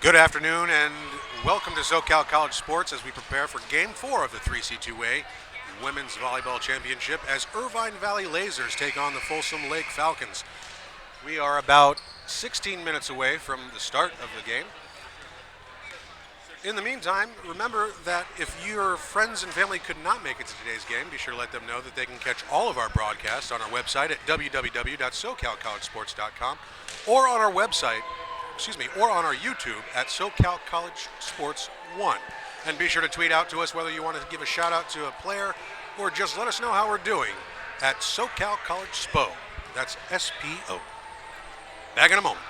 Good afternoon and welcome to SoCal College Sports as we prepare for Game 4 of the 3C2A Women's Volleyball Championship as Irvine Valley Lasers take on the Folsom Lake Falcons. We are about 16 minutes away from the start of the game. In the meantime, remember that if your friends and family could not make it to today's game, be sure to let them know that they can catch all of our broadcasts on our website at www.socalcollegesports.com or on our website, or on our YouTube at SoCal College Sports 1. And be sure to tweet out to us whether you want to give a shout out to a player or just let us know how we're doing at SoCal College SPO. That's SPO. Back in a moment.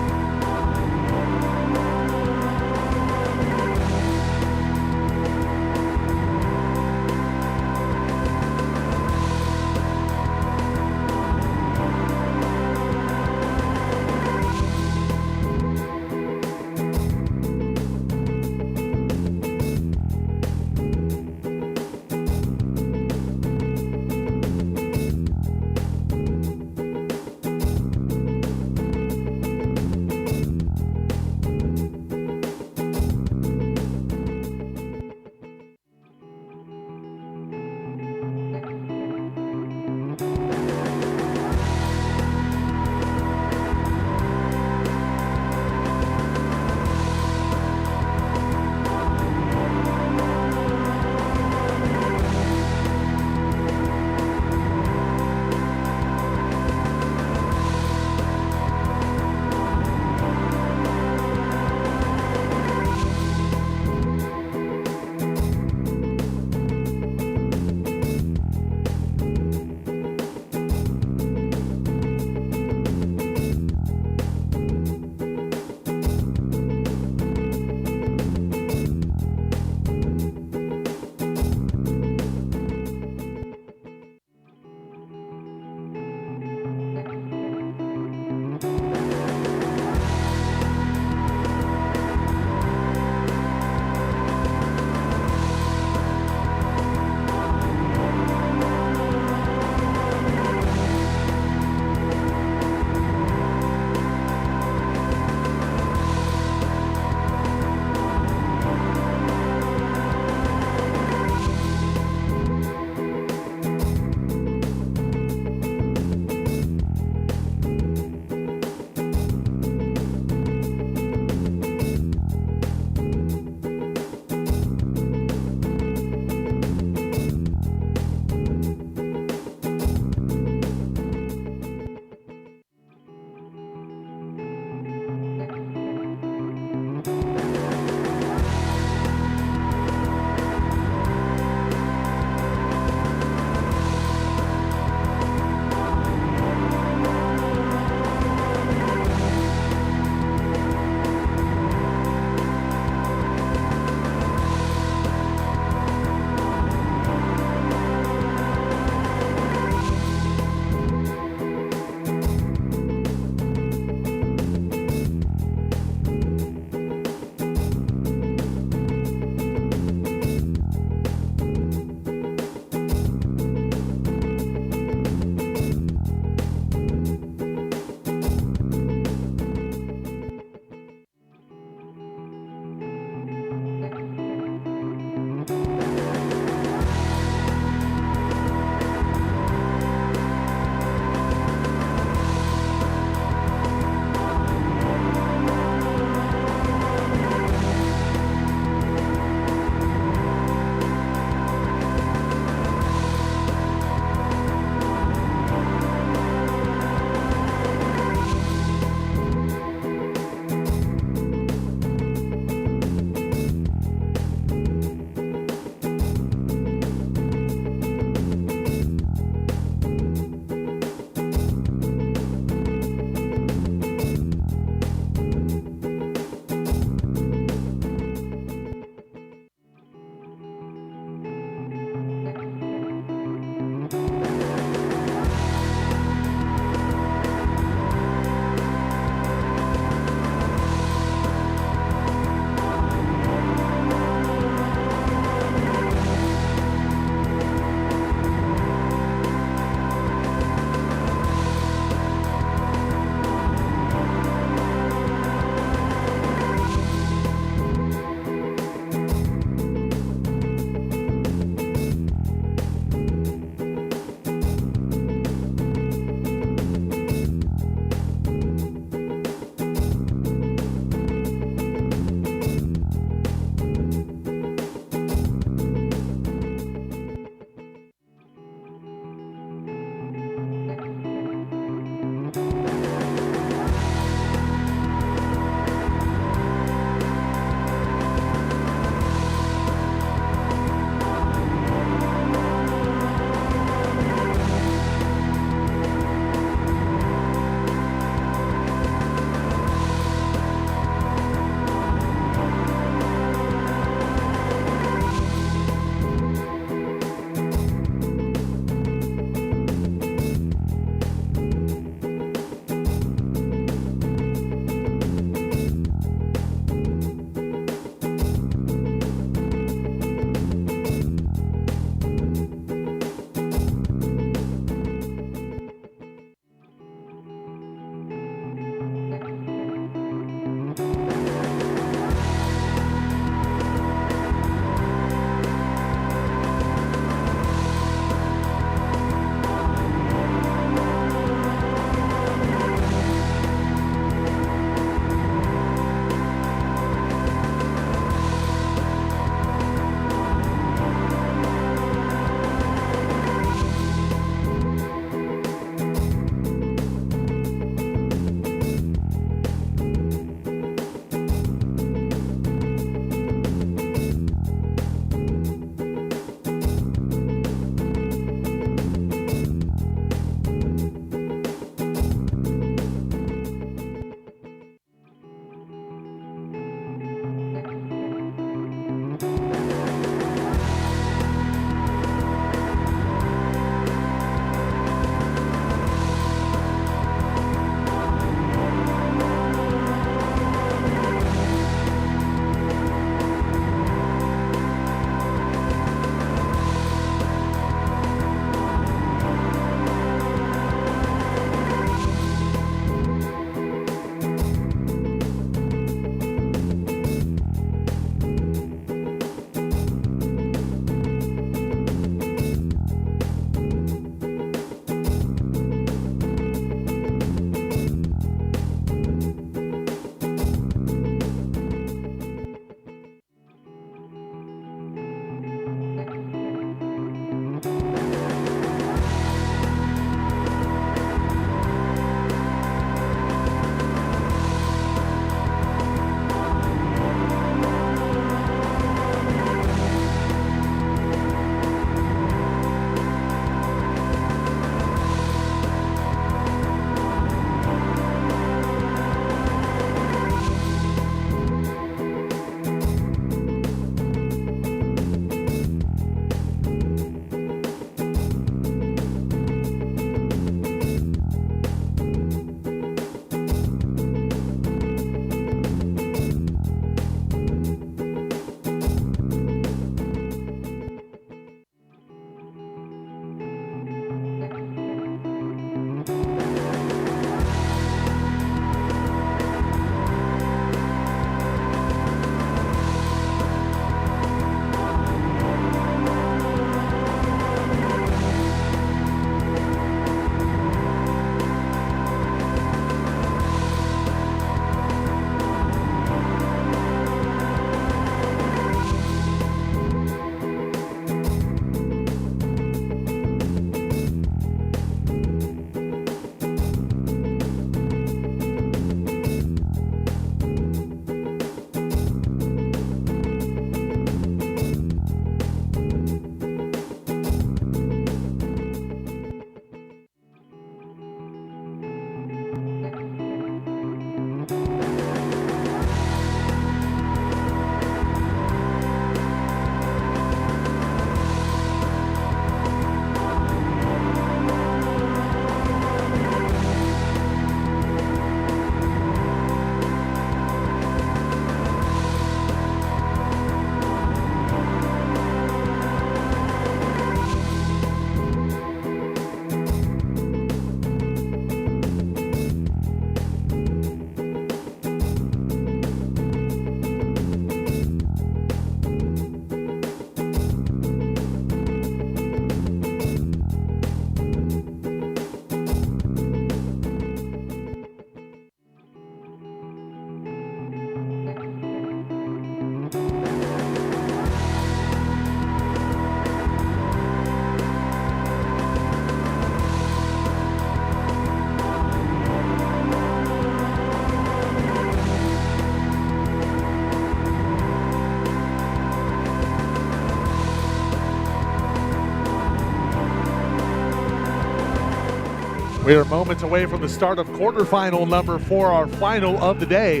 We are moments away from the start of quarterfinal number 4, our final of the day.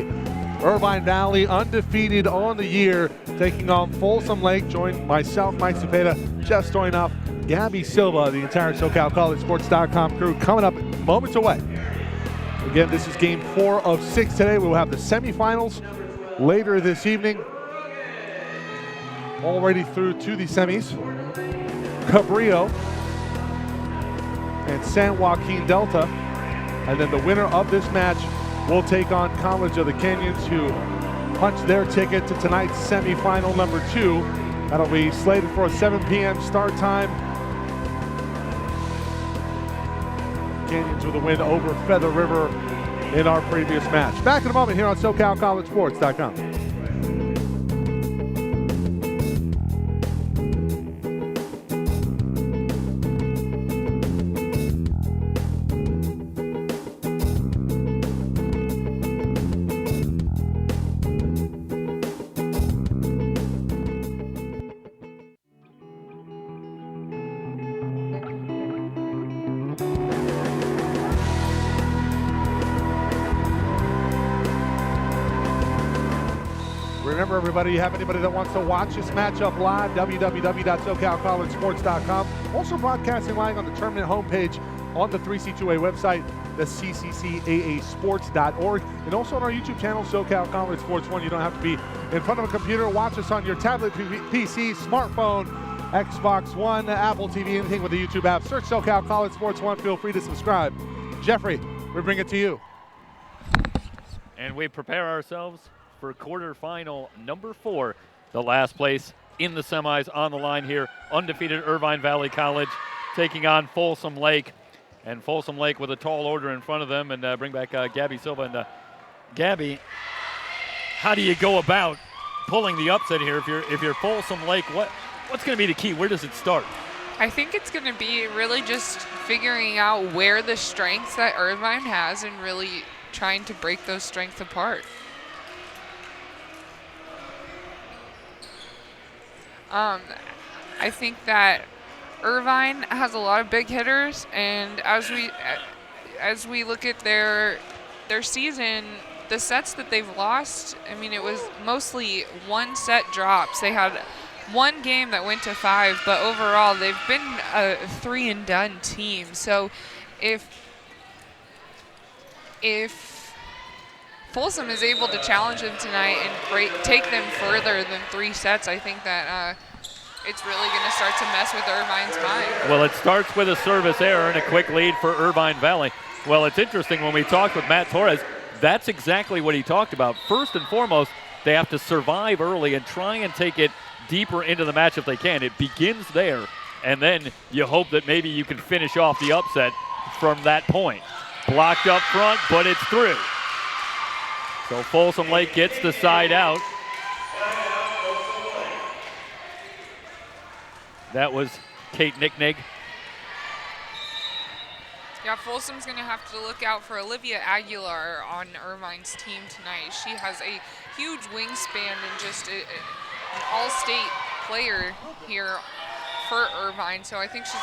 Irvine Valley undefeated on the year, taking on Folsom Lake. Joined myself, Mike Cepeda, Jeff Stoynoff, Gabby Silva, the entire SoCalCollegeSports.com crew coming up moments away. Again, this is game 4 of 6 today. We will have the semifinals later this evening. Already through to the semis. Cabrillo and San Joaquin Delta. And then the winner of this match will take on College of the Canyons, who punched their ticket to tonight's semifinal number 2. That'll be slated for a 7 p.m. start time. Canyons with a win over Feather River in our previous match. Back in a moment here on SoCalCollegeSports.com. Remember, everybody, you have anybody that wants to watch this matchup live, www.SoCalCollegeSports.com. Also broadcasting live on the tournament homepage on the 3C2A website, the CCCAA sports.org, and also on our YouTube channel, SoCal College Sports 1. You don't have to be in front of a computer. Watch us on your tablet, PC, smartphone, Xbox One, Apple TV, anything with the YouTube app. Search SoCal College Sports 1. Feel free to subscribe. Jeffrey, we bring it to you. And we prepare ourselves for quarterfinal number 4. The last place in the semis on the line here. Undefeated Irvine Valley College taking on Folsom Lake. And Folsom Lake with a tall order in front of them. And bring back Gabby Silva. And Gabby, how do you go about pulling the upset here? If you're Folsom Lake, what's going to be the key? Where does it start? I think it's going to be really just figuring out where the strengths that Irvine has and really trying to break those strengths apart. I think that Irvine has a lot of big hitters, and as we look at their season, the sets that they've lost, I mean, it was mostly one-set drops. They had one game that went to 5, but overall they've been a 3-and-done team. So if Folsom is able to challenge them tonight and take them further than 3 sets, I think that it's really going to start to mess with Irvine's mind. Well, it starts with a service error and a quick lead for Irvine Valley. Well, it's interesting, when we talked with Matt Torres, that's exactly what he talked about. First and foremost, they have to survive early and try and take it deeper into the match if they can. It begins there, and then you hope that maybe you can finish off the upset from that point. Blocked up front, but it's through. So Folsom Lake gets the side out. That was Kate Nicknig. Yeah, Folsom's going to have to look out for Olivia Aguilar on Irvine's team tonight. She has a huge wingspan and just an all-state player here for Irvine. So I think she's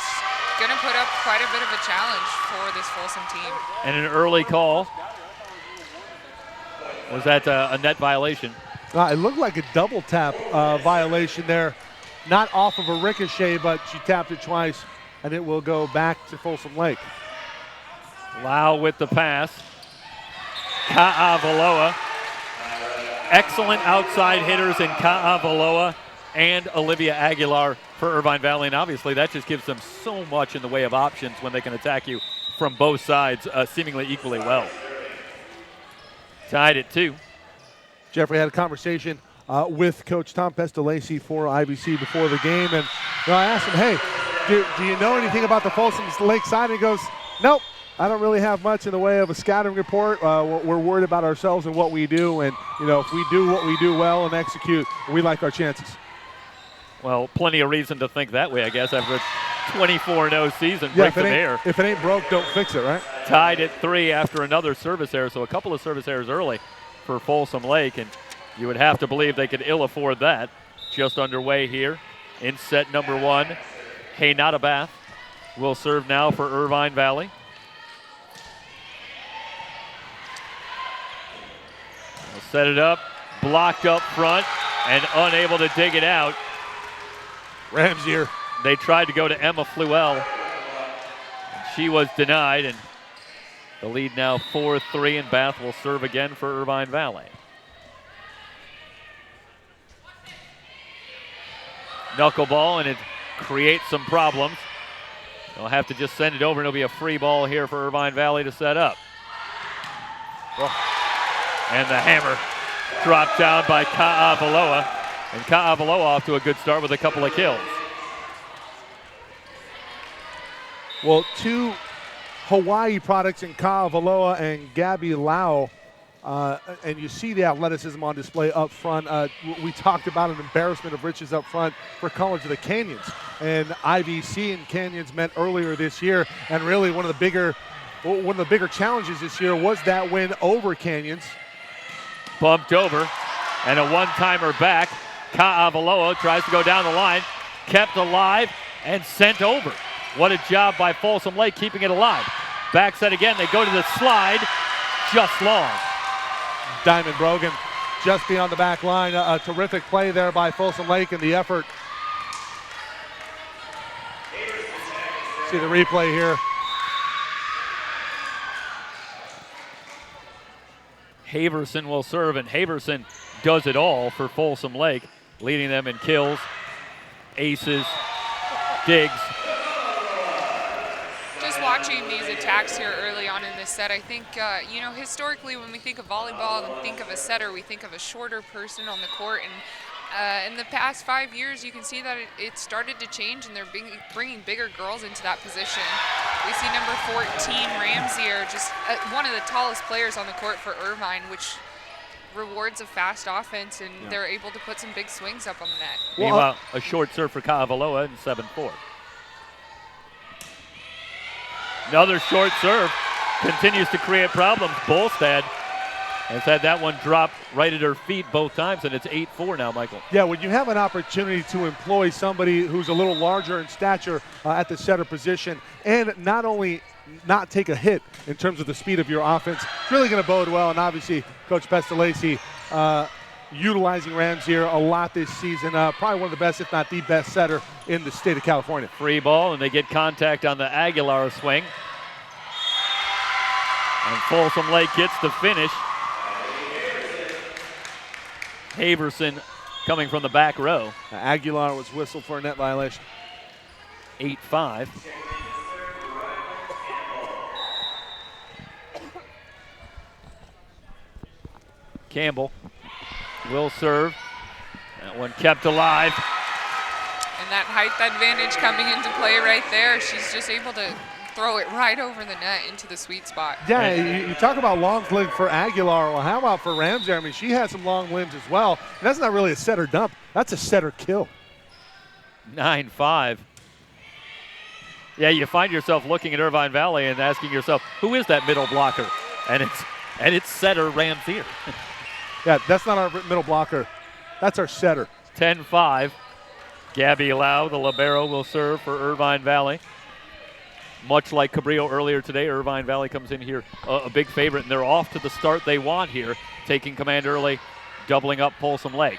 going to put up quite a bit of a challenge for this Folsom team. And an early call. Was that a net violation? It looked like a double tap violation there. Not off of a ricochet, but she tapped it twice, and it will go back to Folsom Lake. Lau with the pass. Ka'avaloa. Excellent outside hitters in Ka'avaloa and Olivia Aguilar for Irvine Valley, and obviously that just gives them so much in the way of options when they can attack you from both sides seemingly equally well. Tied at 2. Jeffrey had a conversation with Coach Tom Pestalacy for IVC before the game, and I asked him, hey, do you know anything about the Folsom Lake side? And he goes, nope, I don't really have much in the way of a scouting report. We're worried about ourselves and what we do, and if we do what we do well and execute, we like our chances. Well, plenty of reason to think that way, I guess, after a 24-0 season. Yeah, if it ain't broke, don't fix it, right? Tied at 3 after another service error, so a couple of service errors early for Folsom Lake, and you would have to believe they could ill afford that. Just underway here in set number 1. Hey Nadabath will serve now for Irvine Valley. set it up, blocked up front, and unable to dig it out. Ramsier. They tried to go to Emma Fluell. She was denied, and the lead now 4-3, and Bath will serve again for Irvine Valley. Knuckleball, and it creates some problems. They'll have to just send it over, and it'll be a free ball here for Irvine Valley to set up. And the hammer dropped down by Ka'avaloa. And Ka'avaloa off to a good start with a couple of kills. Well, two Hawaii products in Ka'avaloa and Gabby Lau. And you see the athleticism on display up front. We talked about an embarrassment of riches up front for College of the Canyons. And IVC and Canyons met earlier this year. And really one of the bigger challenges this year was that win over Canyons. Bumped over, and a one-timer back. Ka'avaloa tries to go down the line, kept alive, and sent over. What a job by Folsom Lake keeping it alive. Back set again, they go to the slide, just long. Diamond Brogan just beyond the back line. A terrific play there by Folsom Lake and the effort. See the replay here. Haverson will serve, and Haverson does it all for Folsom Lake, leading them in kills, aces, digs. Just watching these attacks here early on in this set, I think, historically when we think of volleyball and think of a setter, we think of a shorter person on the court. And in the past 5 years, you can see that it started to change, and they're bringing bigger girls into that position. We see number 14, Ramsier, just one of the tallest players on the court for Irvine, which rewards a fast offense, and they're able to put some big swings up on the net. Meanwhile, a short serve for Ka'avaloa in 7-4. Another short serve continues to create problems. Bolstad has had that one drop right at her feet both times, and it's 8-4 now, Michael. Yeah, when you have an opportunity to employ somebody who's a little larger in stature at the setter position, and not only not take a hit in terms of the speed of your offense, it's really going to bode well. And obviously, Coach Pestalacci utilizing Ramsier a lot this season. Probably one of the best, if not the best setter in the state of California. Free ball, and they get contact on the Aguilar swing. And Folsom Lake gets the finish. Haverson coming from the back row. Aguilar was whistled for a net violation. 8-5. Campbell will serve. That one kept alive. And that height advantage coming into play right there. She's just able to throw it right over the net into the sweet spot. Yeah, you talk about long limbs for Aguilar. Well, how about for Ramsier? I mean, she has some long limbs as well. And that's not really a setter dump. That's a setter kill. 9-5. Yeah, you find yourself looking at Irvine Valley and asking yourself, who is that middle blocker? And it's setter Ramsier. Yeah, that's not our middle blocker. That's our setter. 10-5. Gabby Lau, the libero, will serve for Irvine Valley. Much like Cabrillo earlier today, Irvine Valley comes in here a big favorite, and they're off to the start they want here, taking command early, doubling up Folsom Lake.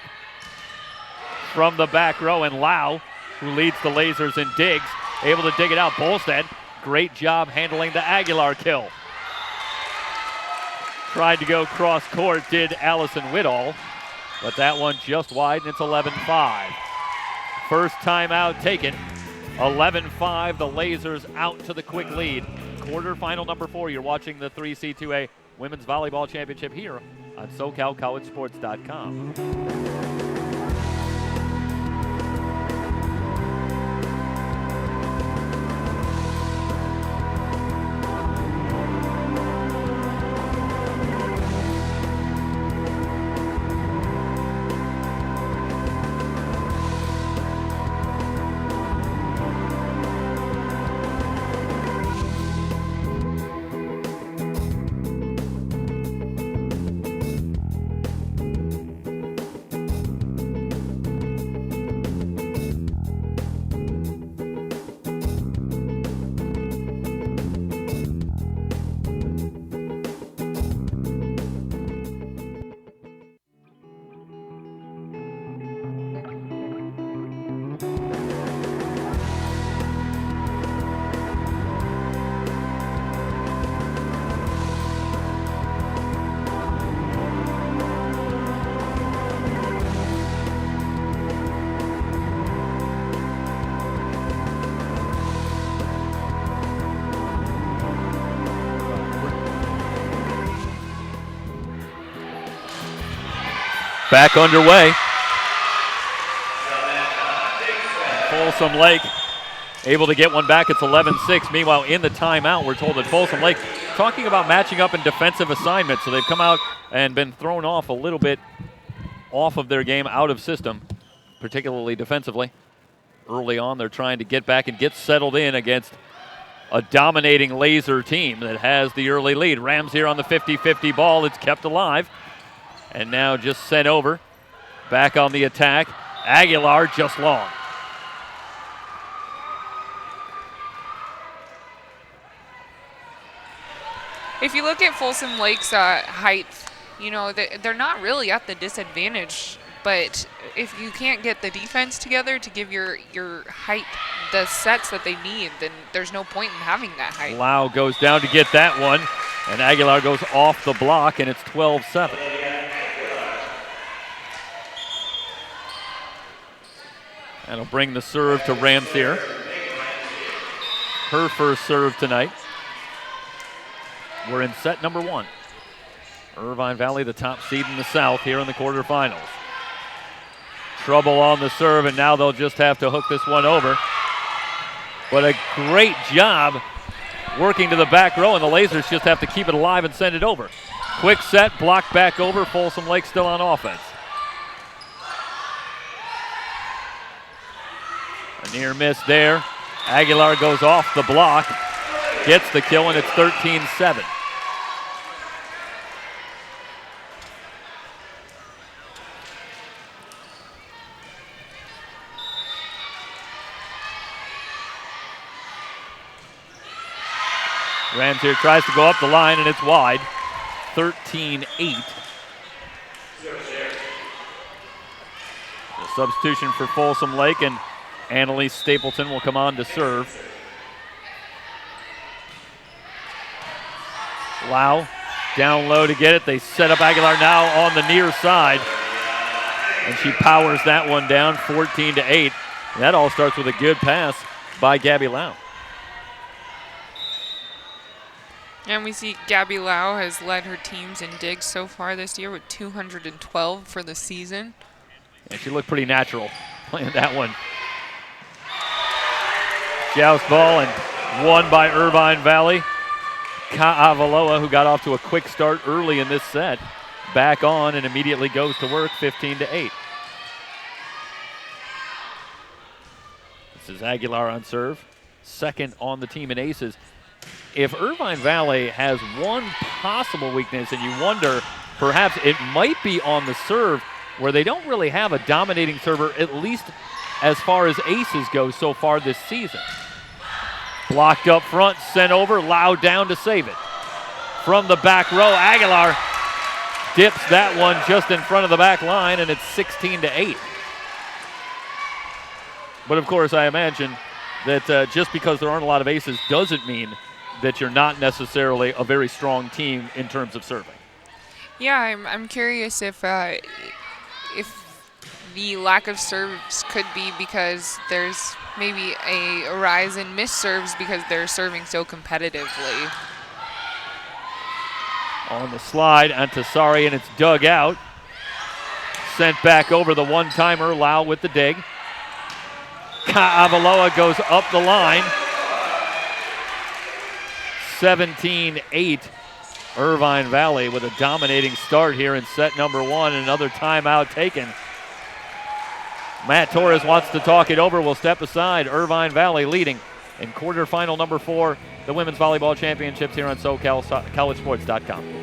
From the back row, and Lau, who leads the lasers in digs, able to dig it out. Bolstad, great job handling the Aguilar kill. Tried to go cross court, did Allison Whittall, but that one just wide, and it's 11-5. First timeout taken. 11-5, the Lasers out to the quick lead. Quarterfinal number 4, you're watching the 3C2A Women's Volleyball Championship here on SoCalCollegeSports.com. back underway. Folsom Lake able to get one back. It's 11-6. Meanwhile, in the timeout, we're told that Folsom Lake talking about matching up in defensive assignments. So they've come out and been thrown off a little bit off of their game, out of system, particularly defensively. Early on, they're trying to get back and get settled in against a dominating Laser team that has the early lead. Rams here on the 50-50 ball. It's kept alive. And now just sent over. Back on the attack. Aguilar just long. If you look at Folsom Lake's height, you know, they're not really at the disadvantage. But if you can't get the defense together to give your height the sets that they need, then there's no point in having that height. Lau goes down to get that one, and Aguilar goes off the block, and it's 12-7. That'll bring the serve to Rams here. Her first serve tonight. We're in set number 1. Irvine Valley, the top seed in the South, here in the quarterfinals. Trouble on the serve, and now they'll just have to hook this one over. But a great job working to the back row, and the Lasers just have to keep it alive and send it over. Quick set, blocked back over. Folsom Lake still on offense. A near miss there. Aguilar goes off the block, gets the kill, and it's 13-7. Rams here tries to go up the line, and it's wide. 13-8. The substitution for Folsom Lake, and Annalise Stapleton will come on to serve. Lau down low to get it. They set up Aguilar now on the near side, and she powers that one down, 14-8. That all starts with a good pass by Gabby Lau. And we see Gabby Lau has led her teams in digs so far this year with 212 for the season. And she looked pretty natural playing that one. Joust ball, and won by Irvine Valley. Ka'avaloa, who got off to a quick start early in this set, back on and immediately goes to work, 15-8. This is Aguilar on serve, second on the team in aces. If Irvine Valley has one possible weakness, and you wonder, perhaps it might be on the serve, where they don't really have a dominating server, at least as far as aces go so far this season. Blocked up front, sent over, Lau down to save it. From the back row, Aguilar dips that one just in front of the back line, and it's 16-8. But of course, I imagine that just because there aren't a lot of aces doesn't mean that you're not necessarily a very strong team in terms of serving. Yeah, I'm curious if the lack of serves could be because there's maybe a rise in missed serves because they're serving so competitively. On the slide, Antasari, and it's dug out. Sent back over the one-timer, Lau with the dig. Ka'avaloa goes up the line. 17-8, Irvine Valley with a dominating start here in set number 1. Another timeout taken. Matt Torres wants to talk it over. We'll step aside. Irvine Valley leading in quarterfinal number 4, the Women's Volleyball Championships here on SoCalCollegeSports.com.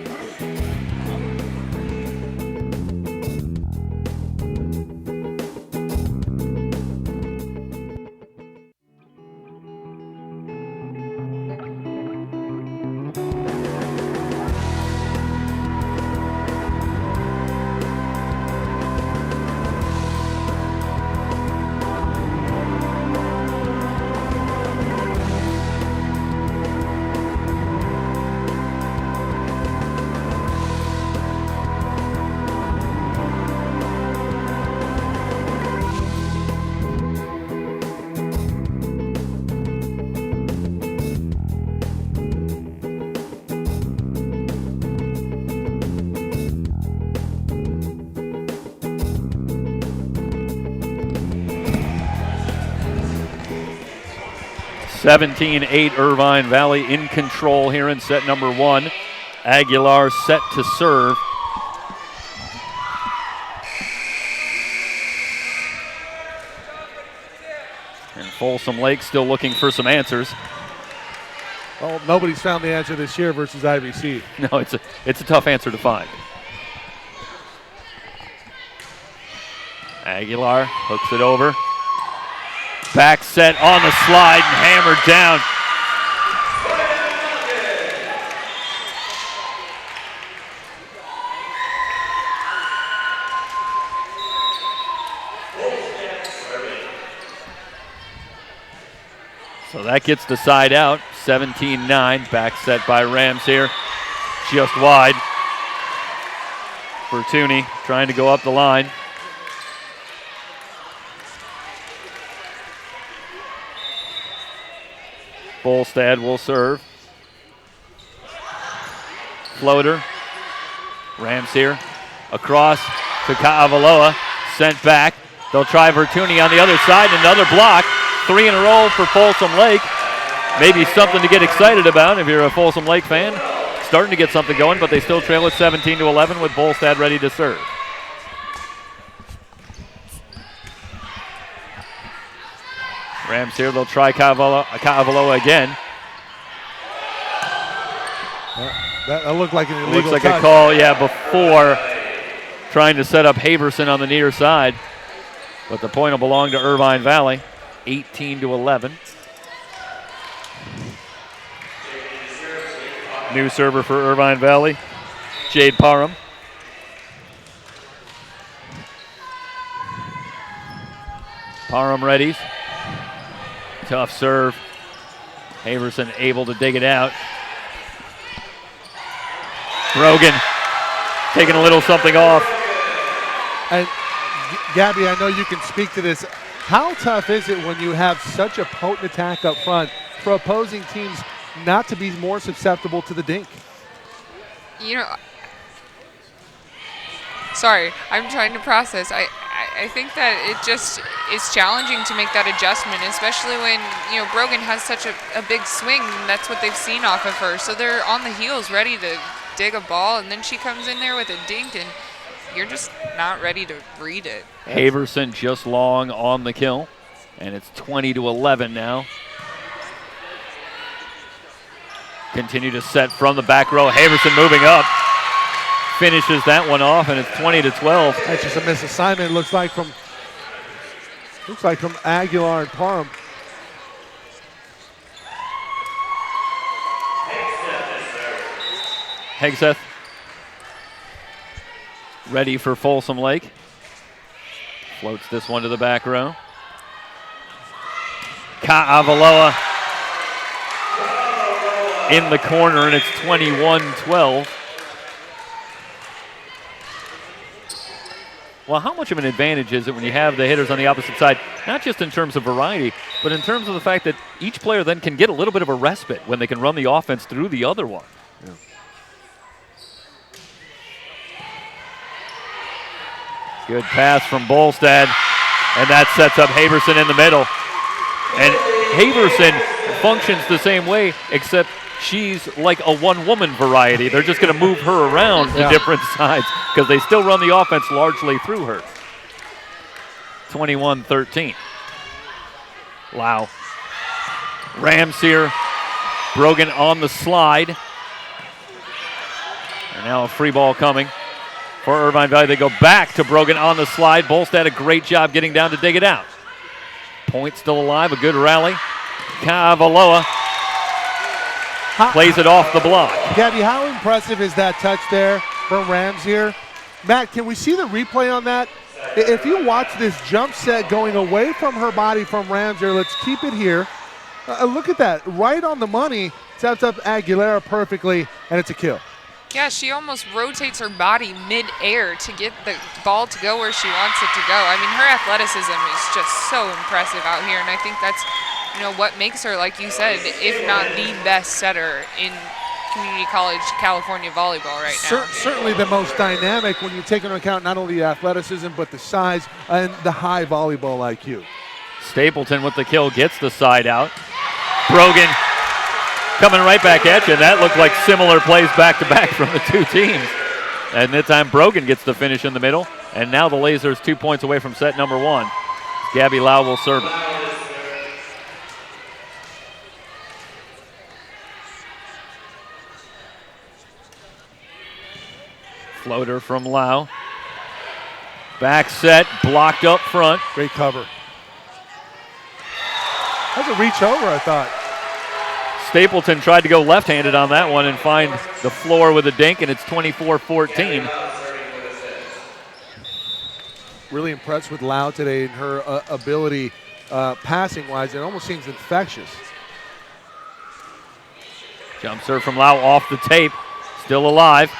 17-8 Irvine Valley in control here in set number 1. Aguilar set to serve. And Folsom Lake still looking for some answers. Well, nobody's found the answer this year versus IVC. No, it's a tough answer to find. Aguilar hooks it over. Back set on the slide and hammered down. So that gets the side out. 17-9. Back set by Rams here. Just wide. Bertuni trying to go up the line. Bolstad will serve. Floater. Rams here. Across to Kaavaloa. Sent back. They'll try Bertuni on the other side. Another block. 3 in a row for Folsom Lake. Maybe something to get excited about if you're a Folsom Lake fan. Starting to get something going, but they still trail at 17-11 with Bolstad ready to serve. Rams here, they'll try Kaavaloa again. That looked like an illegal Looks like touch. a call, yeah, before trying to set up Haverson on the near side. But the point will belong to Irvine Valley, 18-11. New server for Irvine Valley, Jade Parham. Parham readies. Tough serve. Haverson able to dig it out. Brogan taking a little something off. And Gabby, I know you can speak to this. How tough is it when you have such a potent attack up front for opposing teams not to be more susceptible to the dink? You know, sorry, I'm trying to process. I think that it just is challenging to make that adjustment, especially when, you know, Brogan has such a big swing. That's what they've seen off of her. So they're on the heels ready to dig a ball, and then she comes in there with a dink, and you're just not ready to read it. Haverson just long on the kill, and it's 20-11 now. Continue to set from the back row. Haverson moving up. Finishes that one off, and it's 20-12. That's just a misassignment. Looks like from Aguilar and Parham. Hegseth ready for Folsom Lake. Floats this one to the back row. Kaavaloa in the corner, and it's 21-12. Well, how much of an advantage is it when you have the hitters on the opposite side, not just in terms of variety, but in terms of the fact that each player then can get a little bit of a respite when they can run the offense through the other one. Yeah. Good pass from Bolstad, and that sets up Haverson in the middle. And Haverson functions the same way, except she's like a one-woman variety. They're just going to move her around to different sides because they still run the offense largely through her. 21-13. Wow. Rams here. Brogan on the slide. And now a free ball coming for Irvine Valley. They go back to Brogan on the slide. Bolstad a great job getting down to dig it out. Point still alive, a good rally. Kaavaloa plays it off the block. Gabby, how impressive is that touch there from Rams here? Matt, can we see the replay on that? If you watch this jump set going away from her body from Rams here, let's keep it here. Look at that, right on the money, sets up Aguilera perfectly, and it's a kill. Yeah, she almost rotates her body mid-air to get the ball to go where she wants it to go. I mean, her athleticism is just so impressive out here, and I think that's, you know, what makes her, like you said, if not the best setter in community college California volleyball right now. Certainly the most dynamic when you take into account not only the athleticism, but the size and the high volleyball IQ. Stapleton with the kill gets the side out. Brogan coming right back at you. That looked like similar plays back-to-back from the two teams. And this time Brogan gets the finish in the middle. And now the Lasers 2 points away from set number 1. Gabby Lau will serve it. Floater from Lau. Back set, blocked up front. Great cover. That's a reach over, I thought. Stapleton tried to go left-handed on that one and find the floor with a dink, and it's 24-14. Really impressed with Lau today and her ability passing-wise. It almost seems infectious. Jump serve from Lau off the tape, still alive.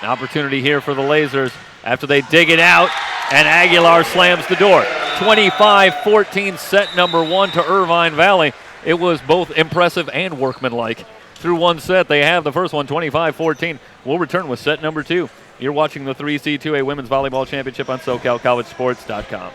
An opportunity here for the Lasers after they dig it out, and Aguilar slams the door. 25-14 set number 1 to Irvine Valley. It was both impressive and workmanlike. Through one set, they have the first one, 25-14. We'll return with set number 2. You're watching the 3C2A Women's Volleyball Championship on SoCalCollegeSports.com.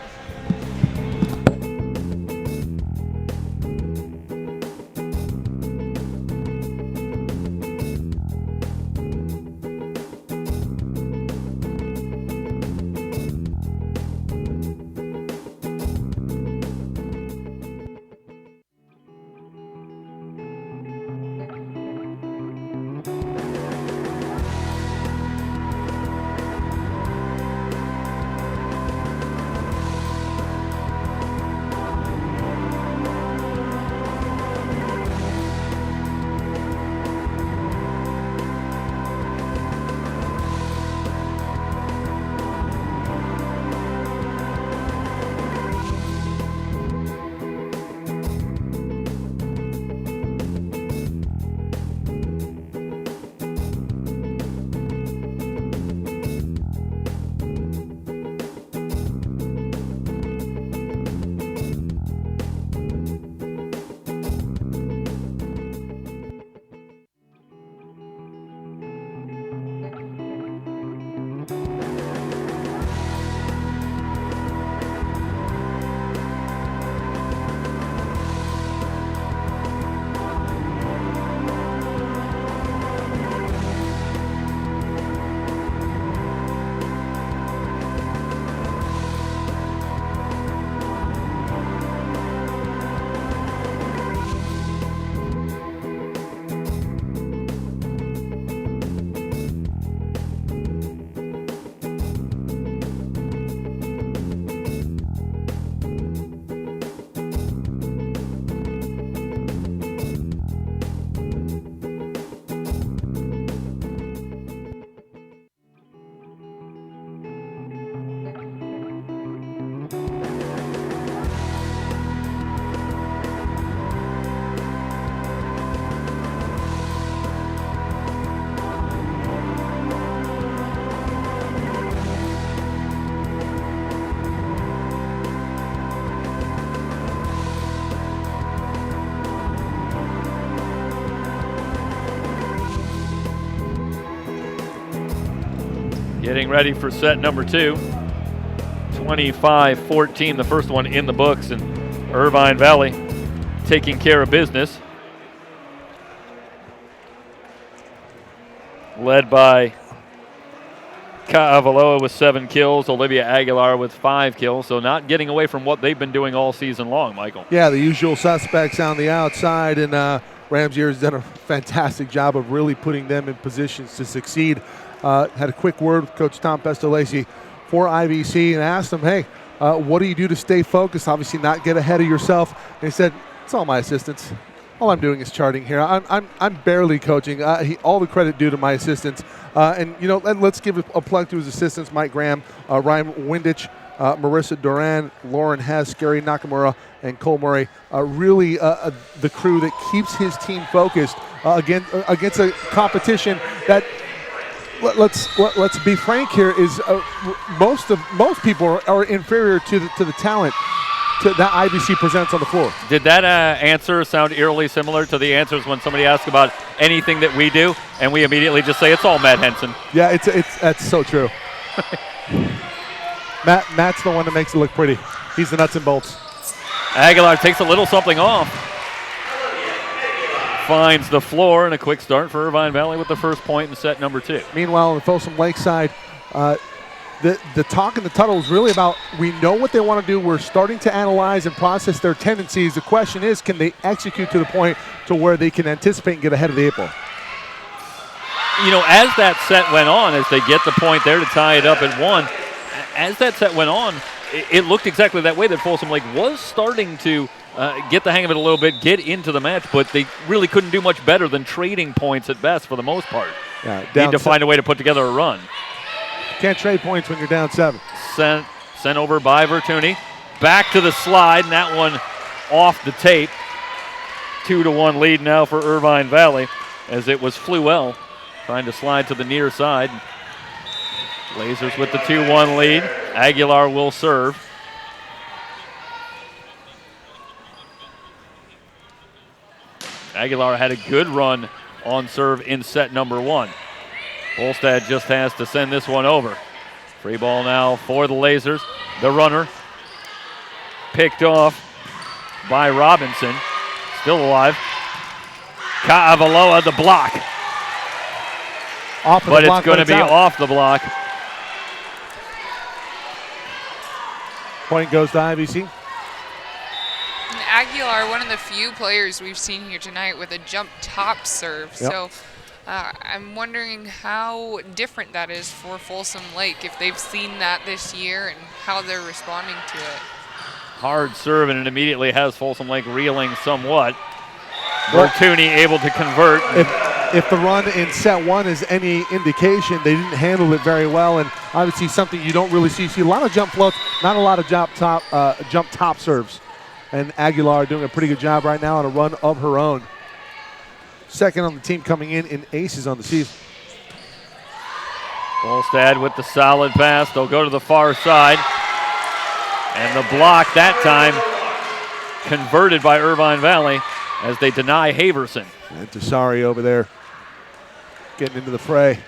Getting ready for set number 2. 25-14, the first one in the books, and Irvine Valley taking care of business. Led by Ka'avaloa with 7 kills, Olivia Aguilar with 5 kills, so not getting away from what they've been doing all season long, Michael. Yeah, the usual suspects on the outside, and Ramsey has done a fantastic job of really putting them in positions to succeed. Had a quick word with Coach Tom Pestolesi for IVC and asked him, hey, what do you do to stay focused? Obviously not get ahead of yourself. And he said, it's all my assistants. All I'm doing is charting here. I'm barely coaching. All the credit due to my assistants. And, you know, let's give a plug to his assistants, Mike Graham, Ryan Windich, Marissa Duran, Lauren Hess, Gary Nakamura, and Cole Murray. Really the crew that keeps his team focused against a competition that, let's be frank here, is most people are inferior to the talent that IVC presents on the floor. Did that answer sound eerily similar to the answers when somebody asks about anything that we do, and we immediately just say it's all Matt Henson? Yeah, that's so true. Matt's the one that makes it look pretty. He's the nuts and bolts. Aguilar takes a little something off. finds the floor, and a quick start for Irvine Valley with the first point in set number 2. Meanwhile, on the Folsom Lake side, the talk in the tunnel is really about, we know what they want to do. We're starting to analyze and process their tendencies. The question is, can they execute to the point to where they can anticipate and get ahead of the 8 ball? You know, as that set went on, as they get the point there to tie it up at 1, as that set went on, it looked exactly that way, that Folsom Lake was starting to get the hang of it a little bit, get into the match, but they really couldn't do much better than trading points at best for the most part. Yeah, need to find a way to put together a run. Can't trade points when you're down 7. Sent over by Vertuni. Back to the slide, and that one off the tape. 2-1 lead now for Irvine Valley, as it was Fluell trying to slide to the near side. Blazers with the 2-1 lead. Aguilar will serve. Aguilar had a good run on serve in set number 1. Volstad just has to send this one over. Free ball now for the Lasers. The runner picked off by Robinson. Still alive. Kaavaloa, the block. Off of but the block, it's going to be off the block. Point goes to IVC. Aguilar, one of the few players we've seen here tonight with a jump top serve. Yep. So I'm wondering how different that is for Folsom Lake, if they've seen that this year and how they're responding to it. Hard serve, and it immediately has Folsom Lake reeling somewhat. Vertuni able to convert. If the run in set 1 is any indication, they didn't handle it very well, and obviously something you don't really see. You see a lot of jump floats, not a lot of jump top serves. And Aguilar doing a pretty good job right now on a run of her own. Second on the team coming in aces on the season. Volstad with the solid pass. They'll go to the far side. And the block that time converted by Irvine Valley as they deny Haverson. And Desari over there getting into the fray.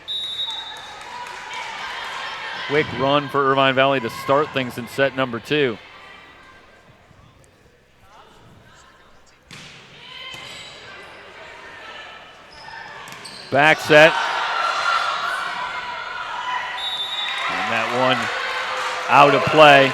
Quick run for Irvine Valley to start things in set number 2. Back set. And that one out of play.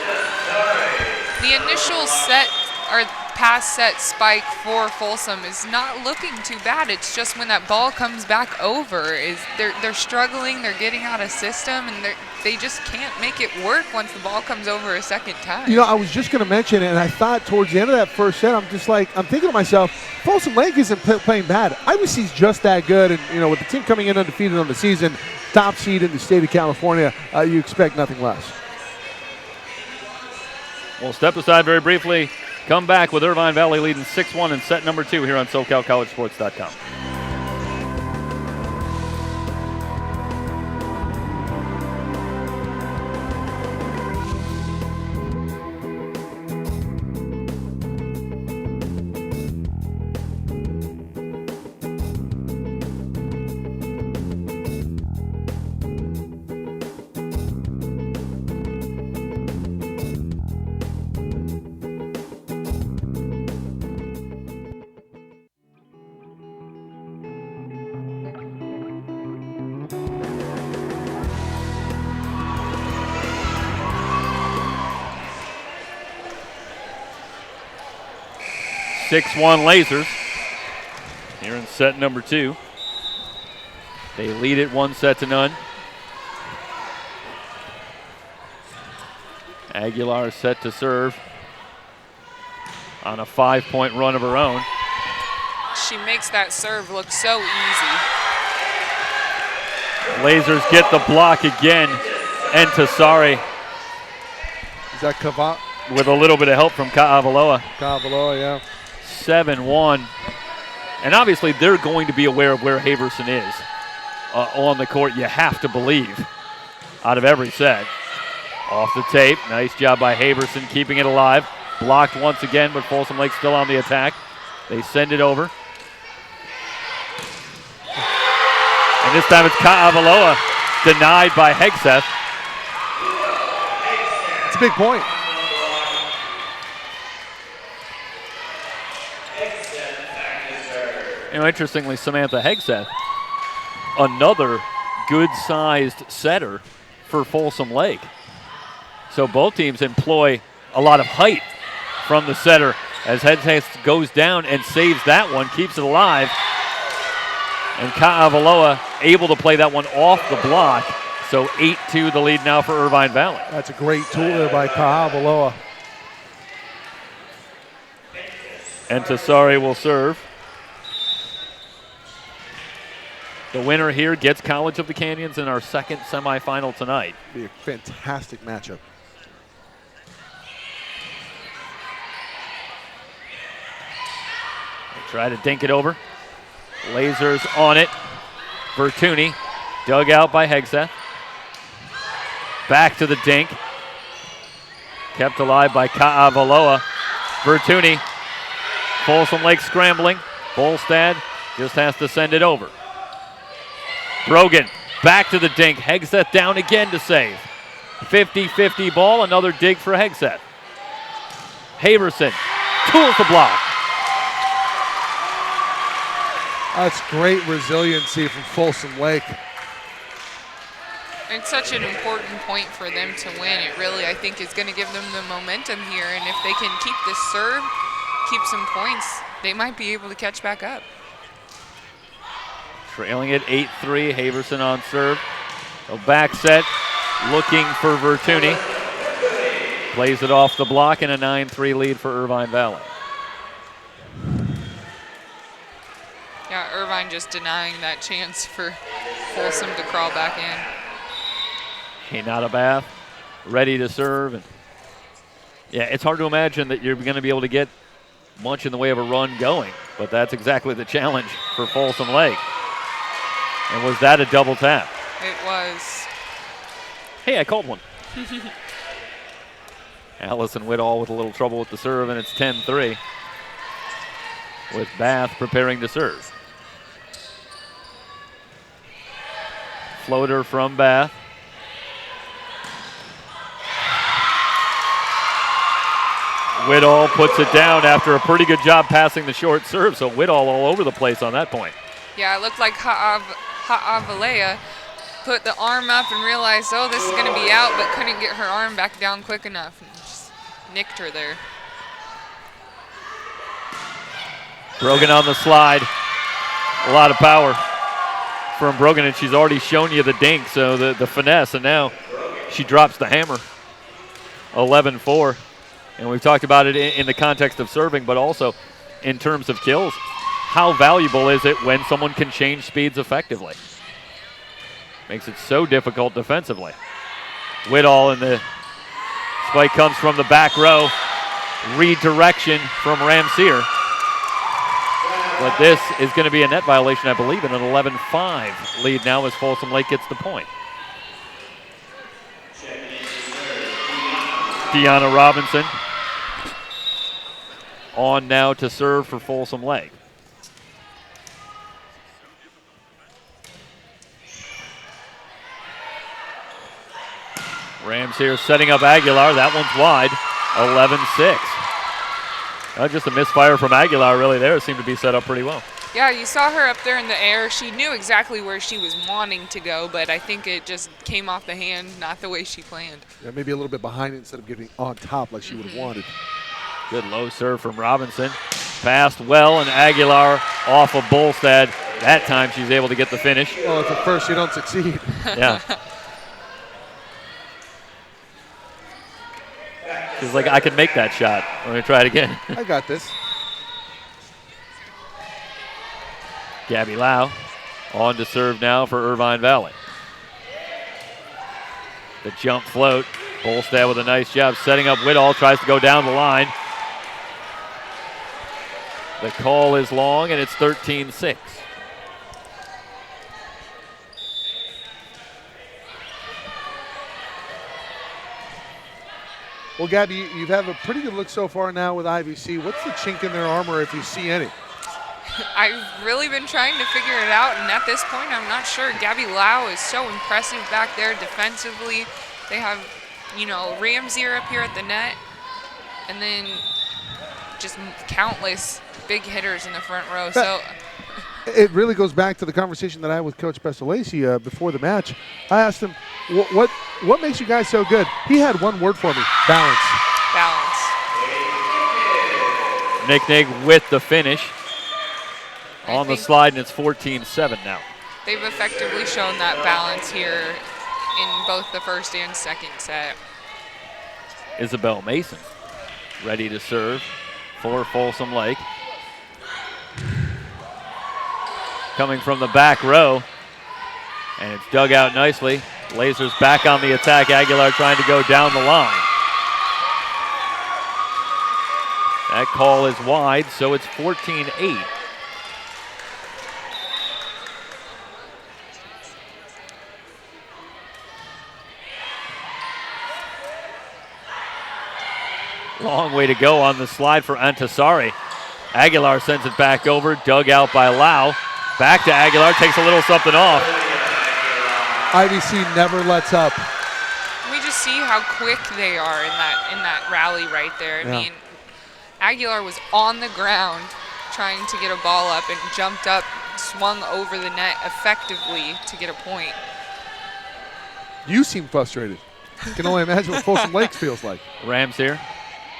The initial set or pass set spike for Folsom is not looking too bad. It's just when that ball comes back over, they're struggling, they're getting out of system, and they just can't make it work once the ball comes over a second time. You know, I was just going to mention it, and I thought towards the end of that first set, I'm thinking to myself, Folsom Lake isn't playing bad. IBC's just that good, and you know, with the team coming in undefeated on the season, top seed in the state of California, you expect nothing less. We'll step aside very briefly. Come back with Irvine Valley leading 6-1 in set number 2 here on SoCalCollegeSports.com. Six-1 Lasers here in set number 2. They lead it 1-0. Aguilar set to serve on a 5-point run of her own. She makes that serve look so easy. Lasers get the block again, and Tassari Is that Kavat? with a little bit of help from Kaavaloa. Kaavaloa, yeah. 7-1. And obviously they're going to be aware of where Haverson is on the court. You have to believe out of every set. Off the tape. Nice job by Haverson keeping it alive. Blocked once again, but Folsom Lake still on the attack. They send it over. And this time it's Kaavaloa denied by Hegseth. It's a big point. Interestingly, Samantha Hegseth, another good-sized setter for Folsom Lake. So both teams employ a lot of height from the setter as Hegseth goes down and saves that one, keeps it alive. And Ka'avaloa able to play that one off the block. So 8-2 the lead now for Irvine Valley. That's a great tool there by Ka'avaloa. And Tassari will serve. The winner here gets College of the Canyons in our second semifinal tonight. Be a fantastic matchup. They try to dink it over. Lasers on it. Bertuni dug out by Hegseth. Back to the dink. Kept alive by Ka'avaloa. Bertuni. Folsom Lake scrambling. Bolstad just has to send it over. Brogan back to the dink. Hegseth down again to save. 50-50 ball. Another dig for Hegseth. Haverson tools the block. That's great resiliency from Folsom Lake. It's such an important point for them to win. It really, I think, is going to give them the momentum here. And if they can keep this serve, keep some points, they might be able to catch back up. Trailing it 8-3, Haverson on serve. A back set, looking for Vertuni. Plays it off the block and a 9-3 lead for Irvine Valley. Yeah, Irvine just denying that chance for Folsom to crawl back in. Hinata Bath ready to serve. And yeah, it's hard to imagine that you're going to be able to get much in the way of a run going, but that's exactly the challenge for Folsom Lake. And was that a double tap? It was. Hey, I called one. Allison Whittall with a little trouble with the serve, and it's 10-3 with Bath preparing to serve. Floater from Bath. Whittall puts it down after a pretty good job passing the short serve, so Whittall all over the place on that point. Yeah, it looked like Ha'avalea put the arm up and realized, oh, this is going to be out, but couldn't get her arm back down quick enough and just nicked her there. Brogan on the slide. A lot of power from Brogan, and she's already shown you the dink, so the finesse, and now she drops the hammer. 11-4. And we've talked about it in the context of serving, but also in terms of kills. How valuable is it when someone can change speeds effectively? Makes it so difficult defensively. Whittall, and the spike comes from the back row. Redirection from Ramseer. But this is going to be a net violation, I believe, and an 11-5 lead now as Folsom Lake gets the point. Deanna Robinson on now to serve for Folsom Lake. Rams here setting up Aguilar. That one's wide. 11-6. Just a misfire from Aguilar really there. It seemed to be set up pretty well. Yeah, you saw her up there in the air. She knew exactly where she was wanting to go, but I think it just came off the hand, not the way she planned. Yeah, maybe a little bit behind it instead of getting on top like she would have wanted. Good low serve from Robinson. Passed well, and Aguilar off of Bolstad. That time she's able to get the finish. Well, if at first you don't succeed. Yeah. She's like, I can make that shot. Let me try it again. I got this. Gabby Lau on to serve now for Irvine Valley. The jump float. Bolstad with a nice job setting up Whittall. Tries to go down the line. The call is long, and it's 13-6. Well, Gabby, you've had a pretty good look so far now with IVC. What's the chink in their armor if you see any? I've really been trying to figure it out, and at this point, I'm not sure. Gabby Lau is so impressive back there defensively. They have, Ramseer up here at the net, and then just countless big hitters in the front row. So It really goes back to the conversation that I had with Coach Pestalacci before the match. I asked him, what makes you guys so good? He had one word for me: balance. Balance. Nick with the finish on the slide, and it's 14-7 now. They've effectively shown that balance here in both the first and second set. Isabel Mason ready to serve for Folsom Lake. Coming from the back row, and it's dug out nicely. Lasers back on the attack. Aguilar trying to go down the line. That call is wide, so it's 14-8. Long way to go on the slide for Antasari. Aguilar sends it back over, dug out by Lau. Back to Aguilar, takes a little something off. IVC never lets up. We just see how quick they are in that rally right there. I mean, Aguilar was on the ground trying to get a ball up and jumped up, swung over the net effectively to get a point. You seem frustrated. I can only imagine what Folsom Lakes feels like. Rams here.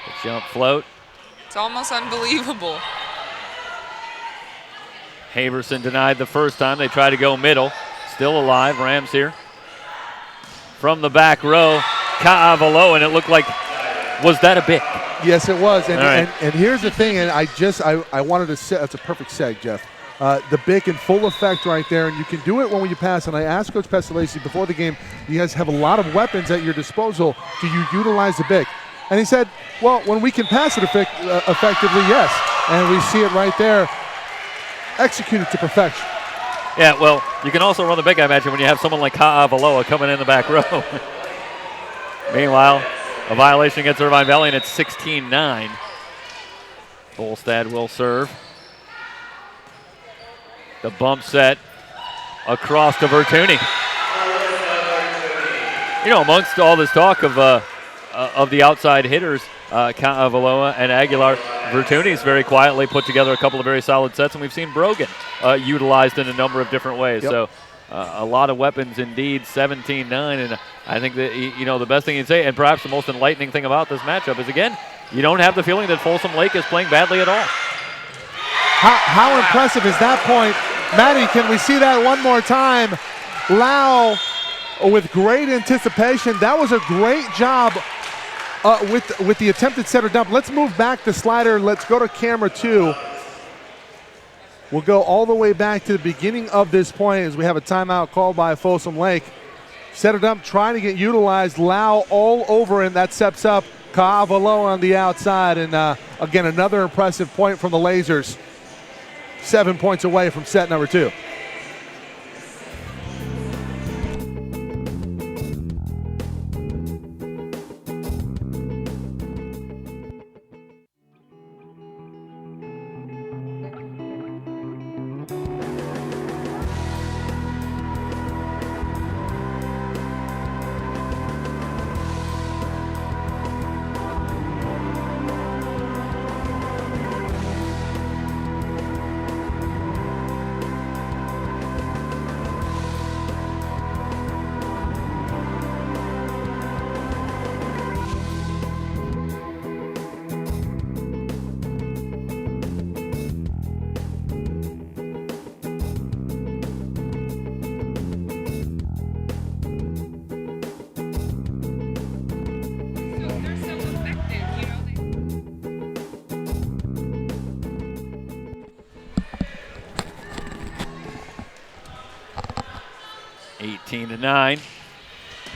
The jump float. It's almost unbelievable. Haverson denied the first time. They try to go middle. Still alive. Rams here. From the back row, Ka'avalo, and it looked like, was that a bit? Yes, it was. And, right. and here's the thing, and I wanted to say, that's a perfect seg, Jeff. The BIC in full effect right there, and you can do it when you pass. And I asked Coach Pestalacci before the game, you guys have a lot of weapons at your disposal. Do you utilize the BIC? And he said, well, when we can pass it effectively, yes. And we see it right there, executed to perfection. Yeah, well, you can also run the BIC, I imagine, when you have someone like Ka'avaloa coming in the back row. Meanwhile, a violation against Irvine Valley, and it's 16-9. Volstad will serve. The bump set across to Vertuni. You know, amongst all this talk of the outside hitters, Ka'avaloa and Aguilar, Vertuni's very quietly put together a couple of very solid sets, and we've seen Brogan utilized in a number of different ways. Yep. So a lot of weapons indeed, 17-9, and I think that, you know, the best thing you'd say, and perhaps the most enlightening thing about this matchup is, again, you don't have the feeling that Folsom Lake is playing badly at all. How impressive is that point? Maddie, can we see that one more time? Lau with great anticipation. That was a great job with the attempted setter dump. Let's move back the slider. Let's go to camera 2. We'll go all the way back to the beginning of this point as we have a timeout called by Folsom Lake. Setter dump trying to get utilized. Lau all over him. That steps up. Ka'avalo on the outside. And again, another impressive point from the Lasers. 7 points away from set number 2. They're so effective, you know. 18-9.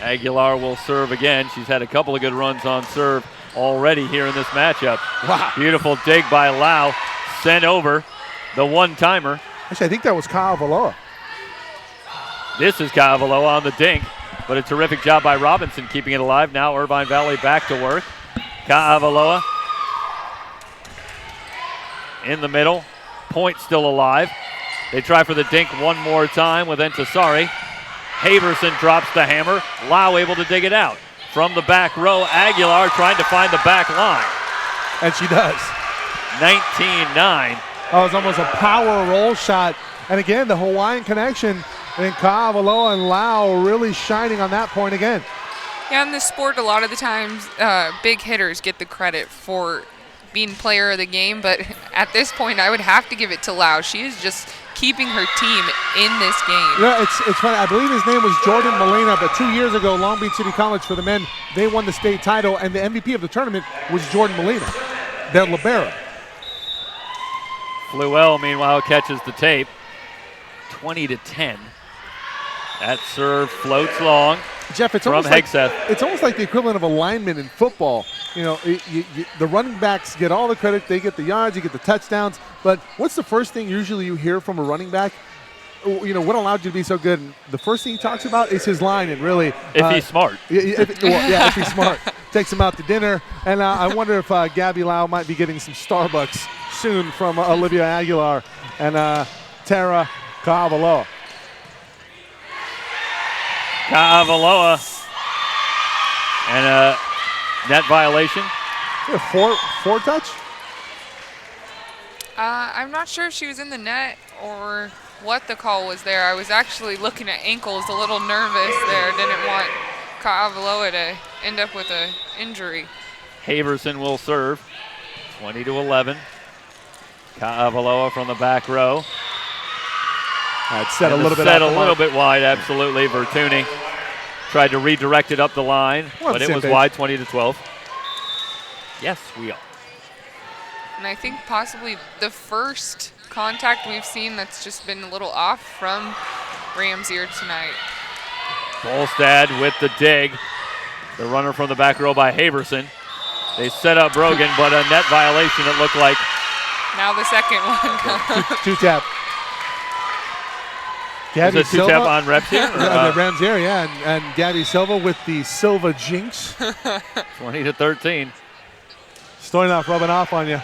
Aguilar will serve again. She's had a couple of good runs on serve already here in this matchup. Wow. Beautiful dig by Lau. Sent over the one-timer. Actually, I think that was Ka'avaloa. This is Ka'avaloa on the dink, but a terrific job by Robinson keeping it alive. Now Irvine Valley back to work. Ka'avaloa in the middle. Point still alive. They try for the dink one more time with Entasari. Haverson drops the hammer. Lau able to dig it out. From the back row, Aguilar trying to find the back line. And she does. 19-9. Oh, it was almost a power roll shot And again, the Hawaiian connection, and Ka'avaloa and Lau really shining on that point again. Yeah, in this sport, a lot of the times, big hitters get the credit for being player of the game, but at this point, I would have to give it to Lau. She is just keeping her team in this game. Yeah, it's funny. I believe his name was Jordan Molina, but 2 years ago, Long Beach City College for the men, they won the state title, and the MVP of the tournament was Jordan Molina, their libero. Fluell, meanwhile, catches the tape. 20-10. That serve floats long. Jeff, it's from almost like, Hegseth. it's almost like the equivalent of a lineman in football. You know, the running backs get all the credit. They get the yards, you get the touchdowns. But what's the first thing usually you hear from a running back? You know, what allowed you to be so good? And the first thing he talks about is his line, and really, if he's smart. If he's smart. Takes him out to dinner. And I wonder if Gabby Lau might be getting some Starbucks soon from Olivia Aguilar and Tara Ka'avaloa. Ka'avaloa and a net violation. Yeah, four touch? I'm not sure if she was in the net or what the call was there. I was actually looking at ankles, a little nervous there. Didn't want Ka'avaloa to end up with an injury. Haverson will serve. 20-11. Ka'avaloa from the back row. It's set a little bit set a little bit wide, absolutely. Vertuni tried to redirect it up the line, but it was wide, 20-12. Yes, we are. And I think possibly the first contact we've seen that's just been a little off from Ramsier tonight. Bolstad with the dig. The runner from the back row by Haverson. They set up Brogan, but a net violation, it looked like. Now the second one. Two-tap. Gabby was it two-tap on Ramsier? Ramsier, yeah, and Gabby Silva with the Silva jinx. 20-13. Stoyanov rubbing off on you.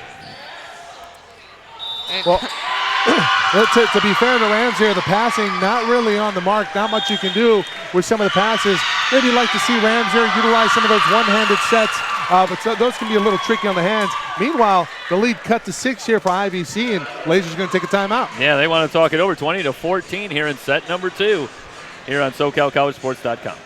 Well, to be fair to Ramsier, the passing not really on the mark. Not much you can do with some of the passes. Maybe you'd like to see Ramsier utilize some of those one-handed sets, but those can be a little tricky on the hands. Meanwhile, the lead cut to 6 here for IVC, and Lasers going to take a timeout. Yeah, they want to talk it over. 20-14 here in set number 2 here on SoCalCollegeSports.com.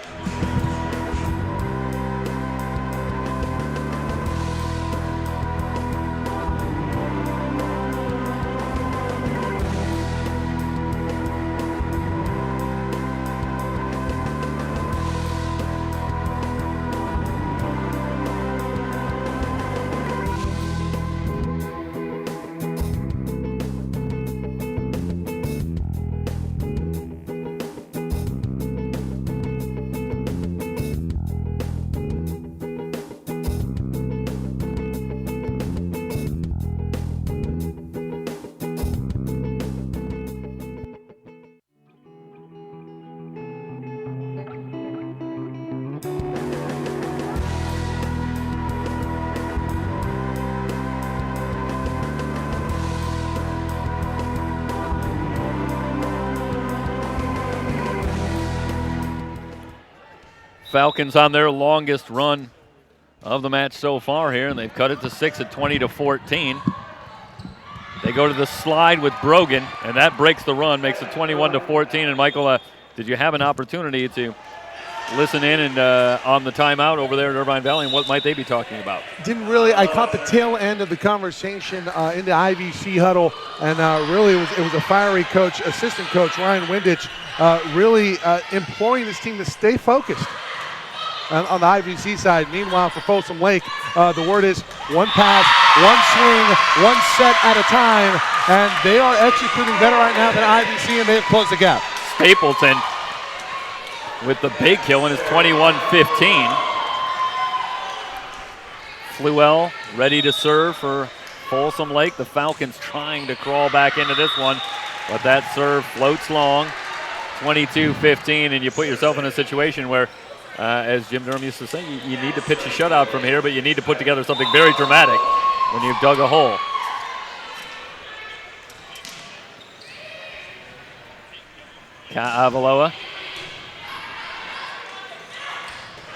Falcons on their longest run of the match so far here, and they've cut it to 6 at 20-14. They go to the slide with Brogan, and that breaks the run, makes it 21-14. And Michael, did you have an opportunity to listen in and on the timeout over there at Irvine Valley, and what might they be talking about? Didn't really. I caught the tail end of the conversation in the IVC huddle, and really it was a fiery coach, assistant coach Ryan Windich, really imploring this team to stay focused on the IVC side. Meanwhile, for Folsom Lake, the word is one pass, one swing, one set at a time, and they are executing better right now than IVC, and they have closed the gap. Stapleton with the big kill, and it's 21-15. Fluell ready to serve for Folsom Lake. The Falcons trying to crawl back into this one, but that serve floats long. 22-15, and you put yourself in a situation where, as Jim Durham used to say, you need to pitch a shutout from here, but you need to put together something very dramatic when you've dug a hole. Ka'avaloa.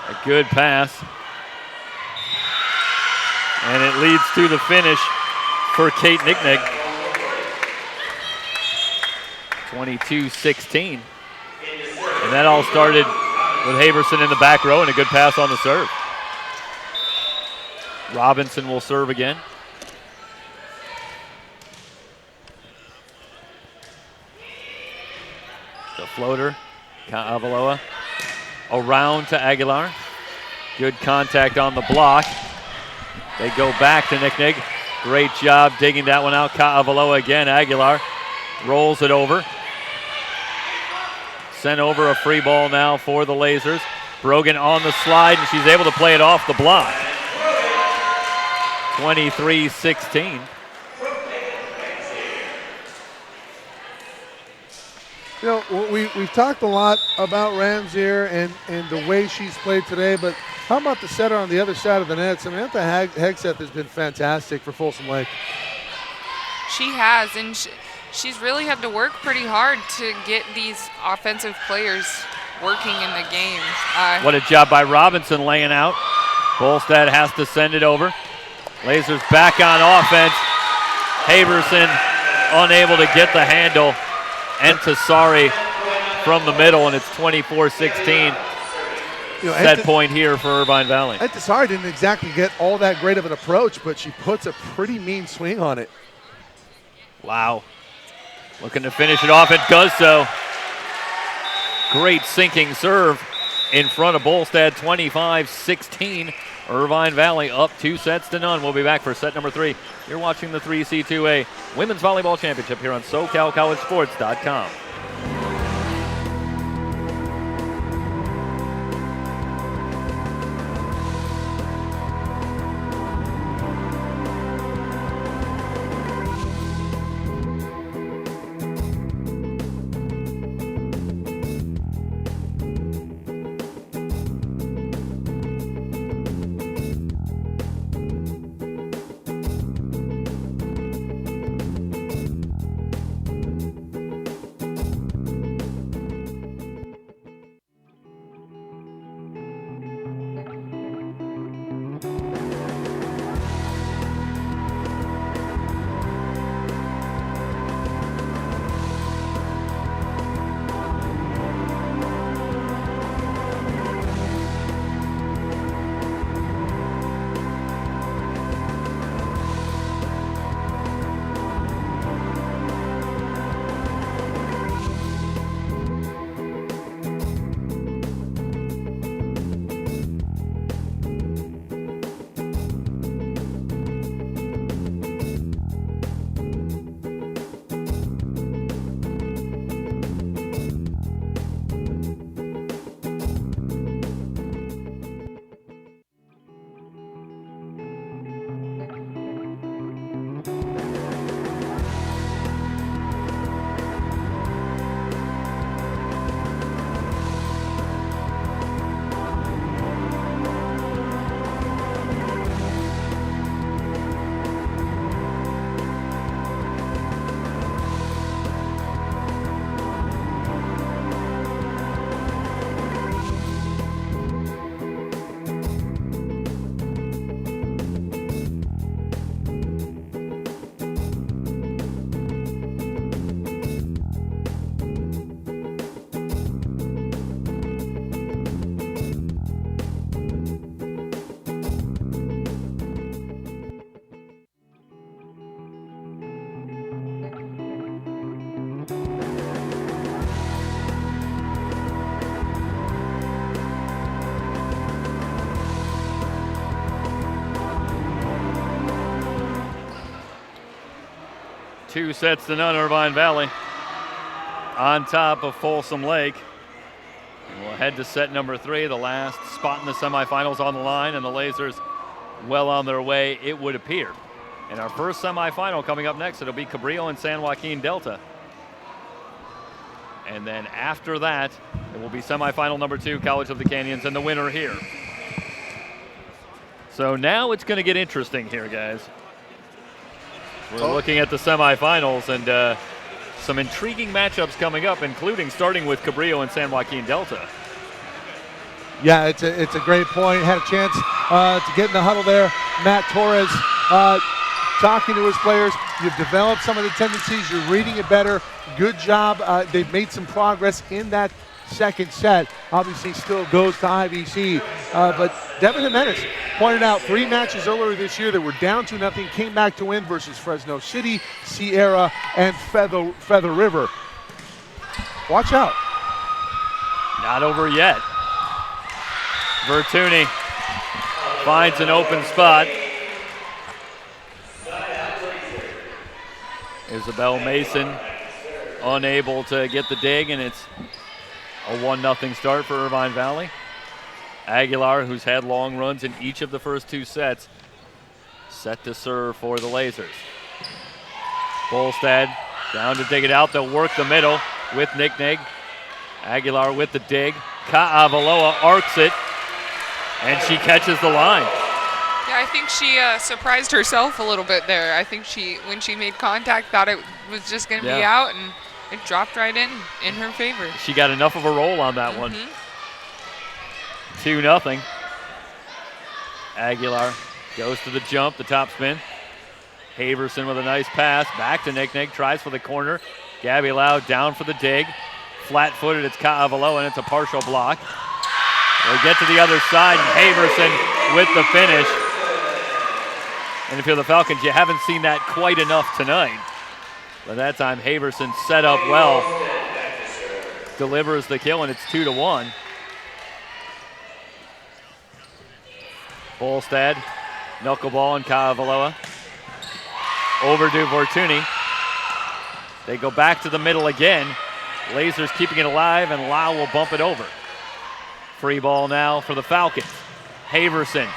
A good pass. And it leads to the finish for Kate Nicknick. 22-16. And that all started with Haverson in the back row and a good pass on the serve. Robinson will serve again. The floater, Avaloa. Around to Aguilar. Good contact on the block. They go back to Nicknig. Great job digging that one out. Avaloa again. Aguilar rolls it over. Sent over a free ball now for the Lasers. Brogan on the slide, and she's able to play it off the block. 23-16. You know, we've talked a lot about Ramsier and the way she's played today, but how about the setter on the other side of the net? Samantha Hegseth has been fantastic for Folsom Lake. She has, and she's really had to work pretty hard to get these offensive players working in the game. What a job by Robinson laying out. Bolstad has to send it over. Lasers back on offense. Haverson unable to get the handle. Entasari from the middle, and it's 24-16. Set point here for Irvine Valley. Entasari didn't exactly get all that great of an approach, but she puts a pretty mean swing on it. Wow. Looking to finish it off, and does so. Great sinking serve in front of Bolstad, 25-16. Irvine Valley up 2-0. We'll be back for set number 3. You're watching the 3C2A Women's Volleyball Championship here on SoCalCollegeSports.com. Two sets to none, Irvine Valley on top of Folsom Lake. And we'll head to set number 3, the last spot in the semifinals on the line, and the Lasers well on their way, it would appear. In our first semifinal coming up next, it'll be Cabrillo and San Joaquin Delta. And then after that, it will be semifinal number 2, College of the Canyons, and the winner here. So now it's going to get interesting here, guys. We're looking at the semifinals, and some intriguing matchups coming up, including starting with Cabrillo and San Joaquin Delta. Yeah, it's a great point. Had a chance to get in the huddle there. Matt Torres talking to his players. You've developed some of the tendencies. You're reading it better. Good job. They've made some progress in that second set. Obviously still goes to IVC. But Devin Jimenez pointed out 3 matches earlier this year that were down 2-0, came back to win versus Fresno City, Sierra, and Feather River. Watch out. Not over yet. Vertuni finds an open spot. Isabel Mason unable to get the dig, and it's a 1-0 start for Irvine Valley. Aguilar, who's had long runs in each of the first 2 sets, set to serve for the Lasers. Bolstad down to dig it out. They'll work the middle with Nicknig. Aguilar with the dig. Ka'avaloa arcs it, and she catches the line. Yeah, I think she surprised herself a little bit there. I think when she made contact, thought it was just going to be out, and it dropped right in her favor. She got enough of a roll on that one. 2-0. Aguilar goes to the jump, the top spin. Haverson with a nice pass. Back to Nicknig, tries for the corner. Gabby Lau down for the dig. Flat-footed, it's Ka'avaloa, and it's a partial block. They get to the other side, and Haverson with the finish. And if you're the Falcons, you haven't seen that quite enough tonight. But that time, Haverson set up well, delivers the kill, and it's 2-1. Bolstad, knuckleball, and Ka'avaloa. Over to Fortuny. They go back to the middle again. Lasers keeping it alive, and Lau will bump it over. Free ball now for the Falcons. Haverson.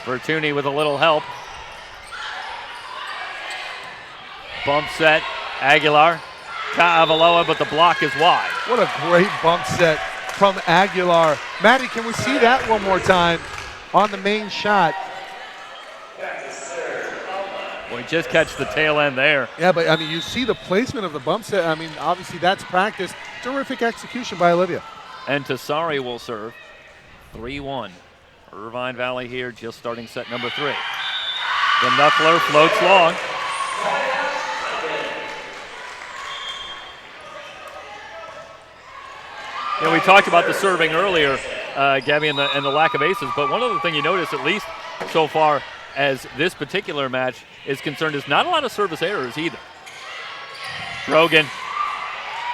Fortuny with a little help. Bump set, Aguilar. Ka'avaloa, but the block is wide. What a great bump set from Aguilar. Maddie, can we see that one more time on the main shot? We just catch the tail end there. Yeah, but I mean, you see the placement of the bump set. I mean, obviously that's practice. Terrific execution by Olivia. And Tassari will serve. 3-1. Irvine Valley here, just starting set number 3. The knuckler floats long. You know, we talked about the serving earlier, Gabby, and the lack of aces, but one other thing you notice, at least so far as this particular match is concerned, is not a lot of service errors either. Brogan,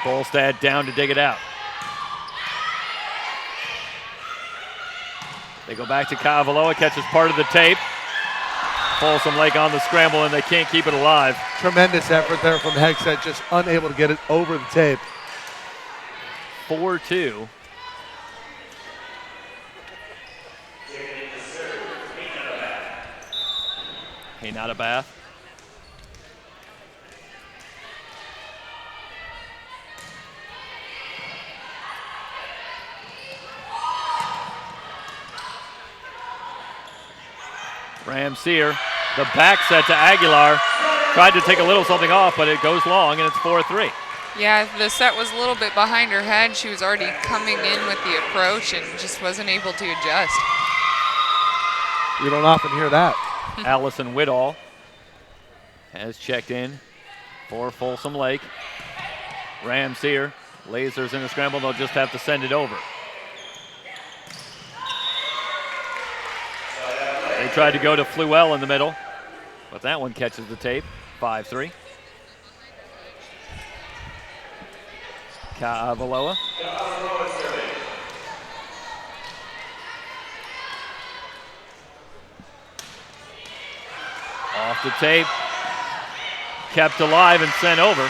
Bolstad down to dig it out. They go back to Ka'avaloa, catches part of the tape. Folsom Lake on the scramble, and they can't keep it alive. Tremendous effort there from Hexet, just unable to get it over the tape. 4-2. Hey, not a bath. Ramseer, the back set to Aguilar. Tried to take a little something off, but it goes long, and it's 4-3. Yeah, the set was a little bit behind her head. She was already coming in with the approach and just wasn't able to adjust. You don't often hear that. Allison Whittall has checked in for Folsom Lake. Ramseer, Lasers in the scramble. They'll just have to send it over. They tried to go to Fluell in the middle, but that one catches the tape. 5-3. Ka'avaloa. Off the tape. Kept alive and sent over.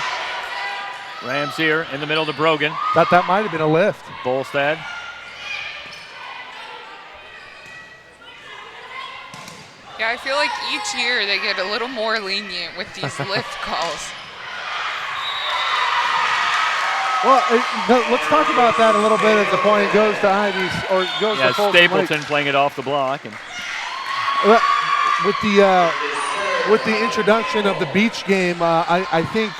Ramseer in the middle to Brogan. Thought that might have been a lift. Bolstad. Yeah, I feel like each year they get a little more lenient with these lift calls. Well, let's talk about that a little bit as the point goes to Ivy's, or goes to Folsom Stapleton Lake. playing it off the block. And With the introduction of the beach game, I think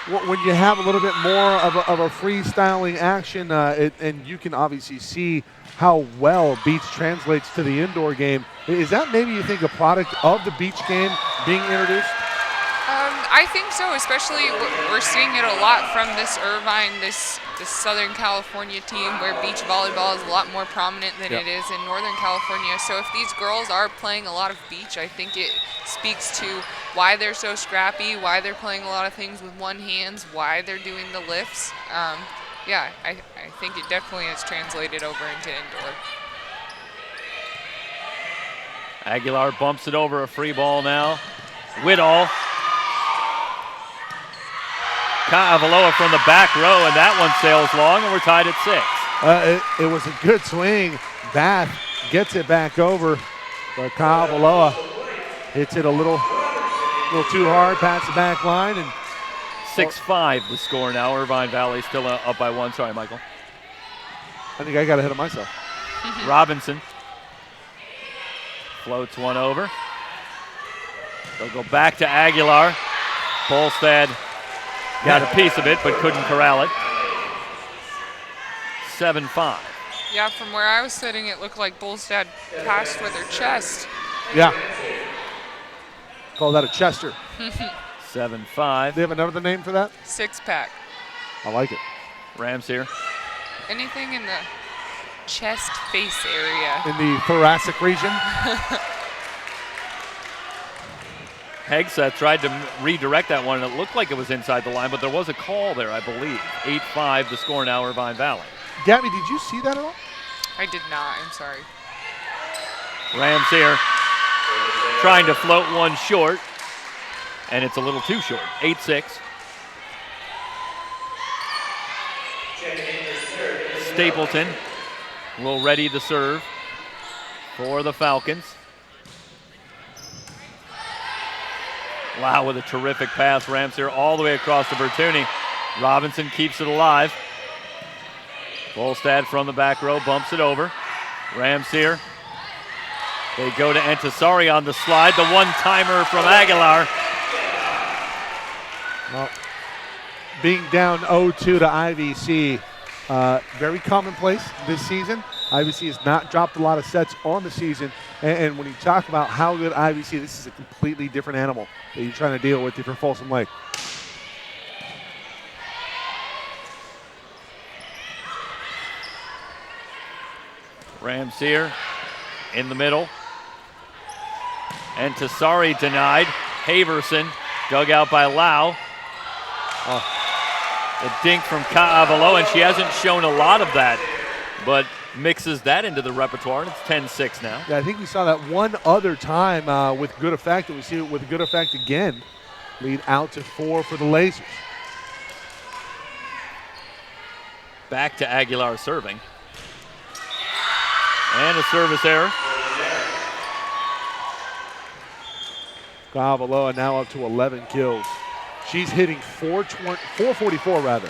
when you have a little bit more of a freestyling action, and you can obviously see how well beach translates to the indoor game. Is that maybe you think a product of the beach game being introduced? I think so, especially we're seeing it a lot from this Irvine, this Southern California team where beach volleyball is a lot more prominent than it is in Northern California. So if these girls are playing a lot of beach, I think it speaks to why they're so scrappy, why they're playing a lot of things with one hand, why they're doing the lifts. Yeah, I think it definitely has translated over into indoor. Aguilar bumps it over, a free ball now. Whittall. Avaloa from the back row, and that one sails long, and we're tied at 6. It was a good swing. Bath gets it back over, but Avaloa hits it a little too hard past the back line. And 6-5 the score now. Irvine Valley still up by 1. Sorry, Michael. I think I got ahead of myself. Robinson floats one over. They'll go back to Aguilar. Bolstad got a piece of it, but couldn't corral it. 7-5. Yeah, from where I was sitting, it looked like Bolstad passed with her chest. Yeah. Call that a Chester. 7-5. They have another name for that? Six-pack. I like it. Rams here. Anything in the chest face area. In the thoracic region. Hegseth tried to redirect that one, and it looked like it was inside the line, but there was a call there, I believe. 8-5 the score now, Irvine Valley. Gabby, did you see that at all? I did not, I'm sorry. Rams here trying to float one short, and it's a little too short. 8-6. Stapleton will ready the serve for the Falcons. Wow, with a terrific pass. Rams here all the way across to Bertuni. Robinson keeps it alive. Volstad from the back row bumps it over. Rams here. They go to Entisari on the slide. The one-timer from Aguilar. Well, being down 0-2 to IVC, very commonplace this season. IVC has not dropped a lot of sets on the season. And when you talk about how good IVC, this is a completely different animal that you're trying to deal with if you're Folsom Lake. Rams here in the middle. And Tassari denied. Haverson dug out by Lau. A dink from Ka'avalo, and she hasn't shown a lot of that, but mixes that into the repertoire, and it's 10-6 now. Yeah, I think we saw that one other time with good effect, and we see it with good effect again. Lead out to 4 for the Lasers. Back to Aguilar serving. And a service error. Ka'avaloa now up to 11 kills. She's hitting 444 rather.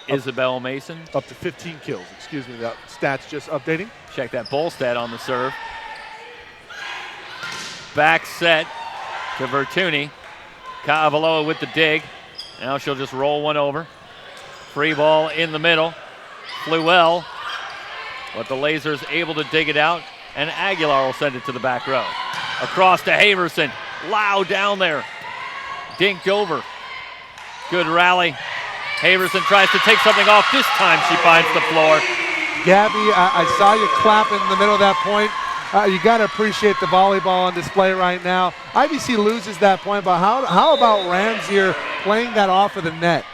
Isabel Mason. Up to 15 kills, excuse me, that stat's just updating. Check that Bolstad on the serve. Back set to Vertuni. Ka'avaloa with the dig. Now she'll just roll one over. Free ball in the middle. Fluell, but the Lasers able to dig it out, and Aguilar will send it to the back row. Across to Haverson. Lau down there. Dinked over. Good rally. Haverson tries to take something off. This time she finds the floor. Gabby, I saw you clapping in the middle of that point. You got to appreciate the volleyball on display right now. IBC loses that point, but how about Rams here playing that off of the net?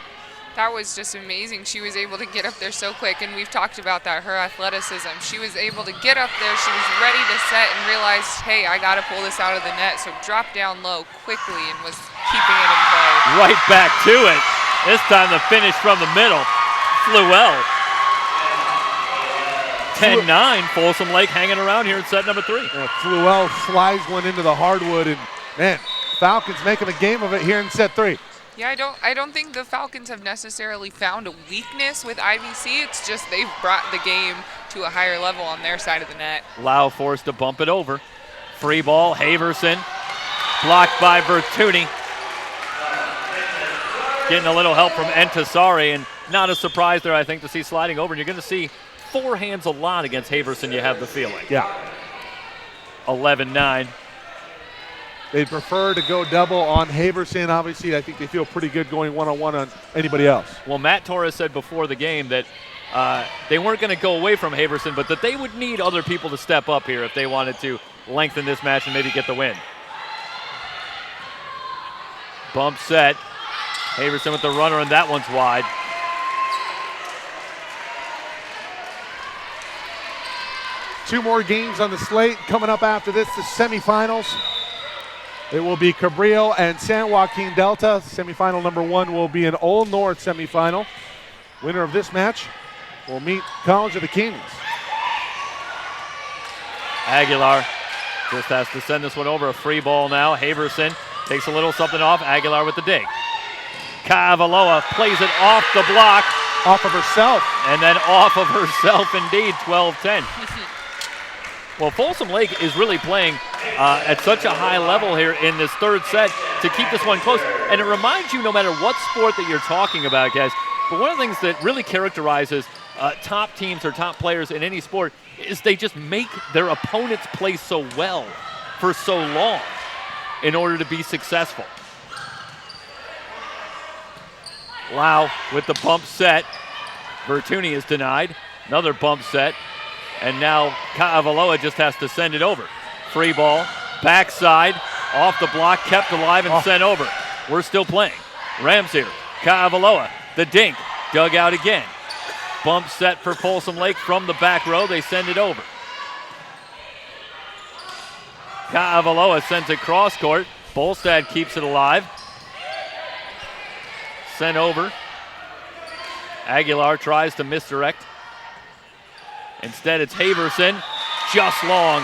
That was just amazing. She was able to get up there so quick, and we've talked about that, her athleticism. She was able to get up there. She was ready to set and realized, hey, I got to pull this out of the net. So dropped down low quickly and was keeping it in play. Right back to it. This time the finish from the middle. Fluell. 10-9, Folsom Lake hanging around here in set number 3. Fluell flies one into the hardwood, and man, Falcons making a game of it here in set 3. Yeah, I don't think the Falcons have necessarily found a weakness with IVC. It's just they've brought the game to a higher level on their side of the net. Lau forced to bump it over. Free ball, Haverson. Blocked by Bertuni. Getting a little help from Entasari, and not a surprise there, I think, to see sliding over. And you're going to see forehands a lot against Haverson, you have the feeling. Yeah. 11-9. They prefer to go double on Haverson. Obviously, I think they feel pretty good going one-on-one on anybody else. Well, Matt Torres said before the game that they weren't going to go away from Haverson, but that they would need other people to step up here if they wanted to lengthen this match and maybe get the win. Bump set. Haverson with the runner, and that one's wide. Two more games on the slate coming up after this, the semifinals. It will be Cabrillo and San Joaquin Delta. Semifinal number 1 will be an Old North semifinal. Winner of this match will meet College of the Kings. Aguilar just has to send this one over. A free ball now. Haverson takes a little something off. Aguilar with the dig. Cavaloa plays it off the block. Off of herself. And then off of herself indeed, 12-10. Well, Folsom Lake is really playing at such a high level here in this third set to keep this one close. And it reminds you, no matter what sport that you're talking about, guys, but one of the things that really characterizes top teams or top players in any sport is they just make their opponents play so well for so long in order to be successful. Lau with the bump set. Bertuni is denied. Another bump set. And now Caavaloa just has to send it over. Free ball, backside, off the block, kept alive and sent over. We're still playing. Ramsey, Caavaloa, the dink, dug out again. Bump set for Folsom Lake from the back row. They send it over. Caavaloa sends it cross court. Bolstad keeps it alive. Sent over. Aguilar tries to misdirect. Instead, it's Haverson, just long.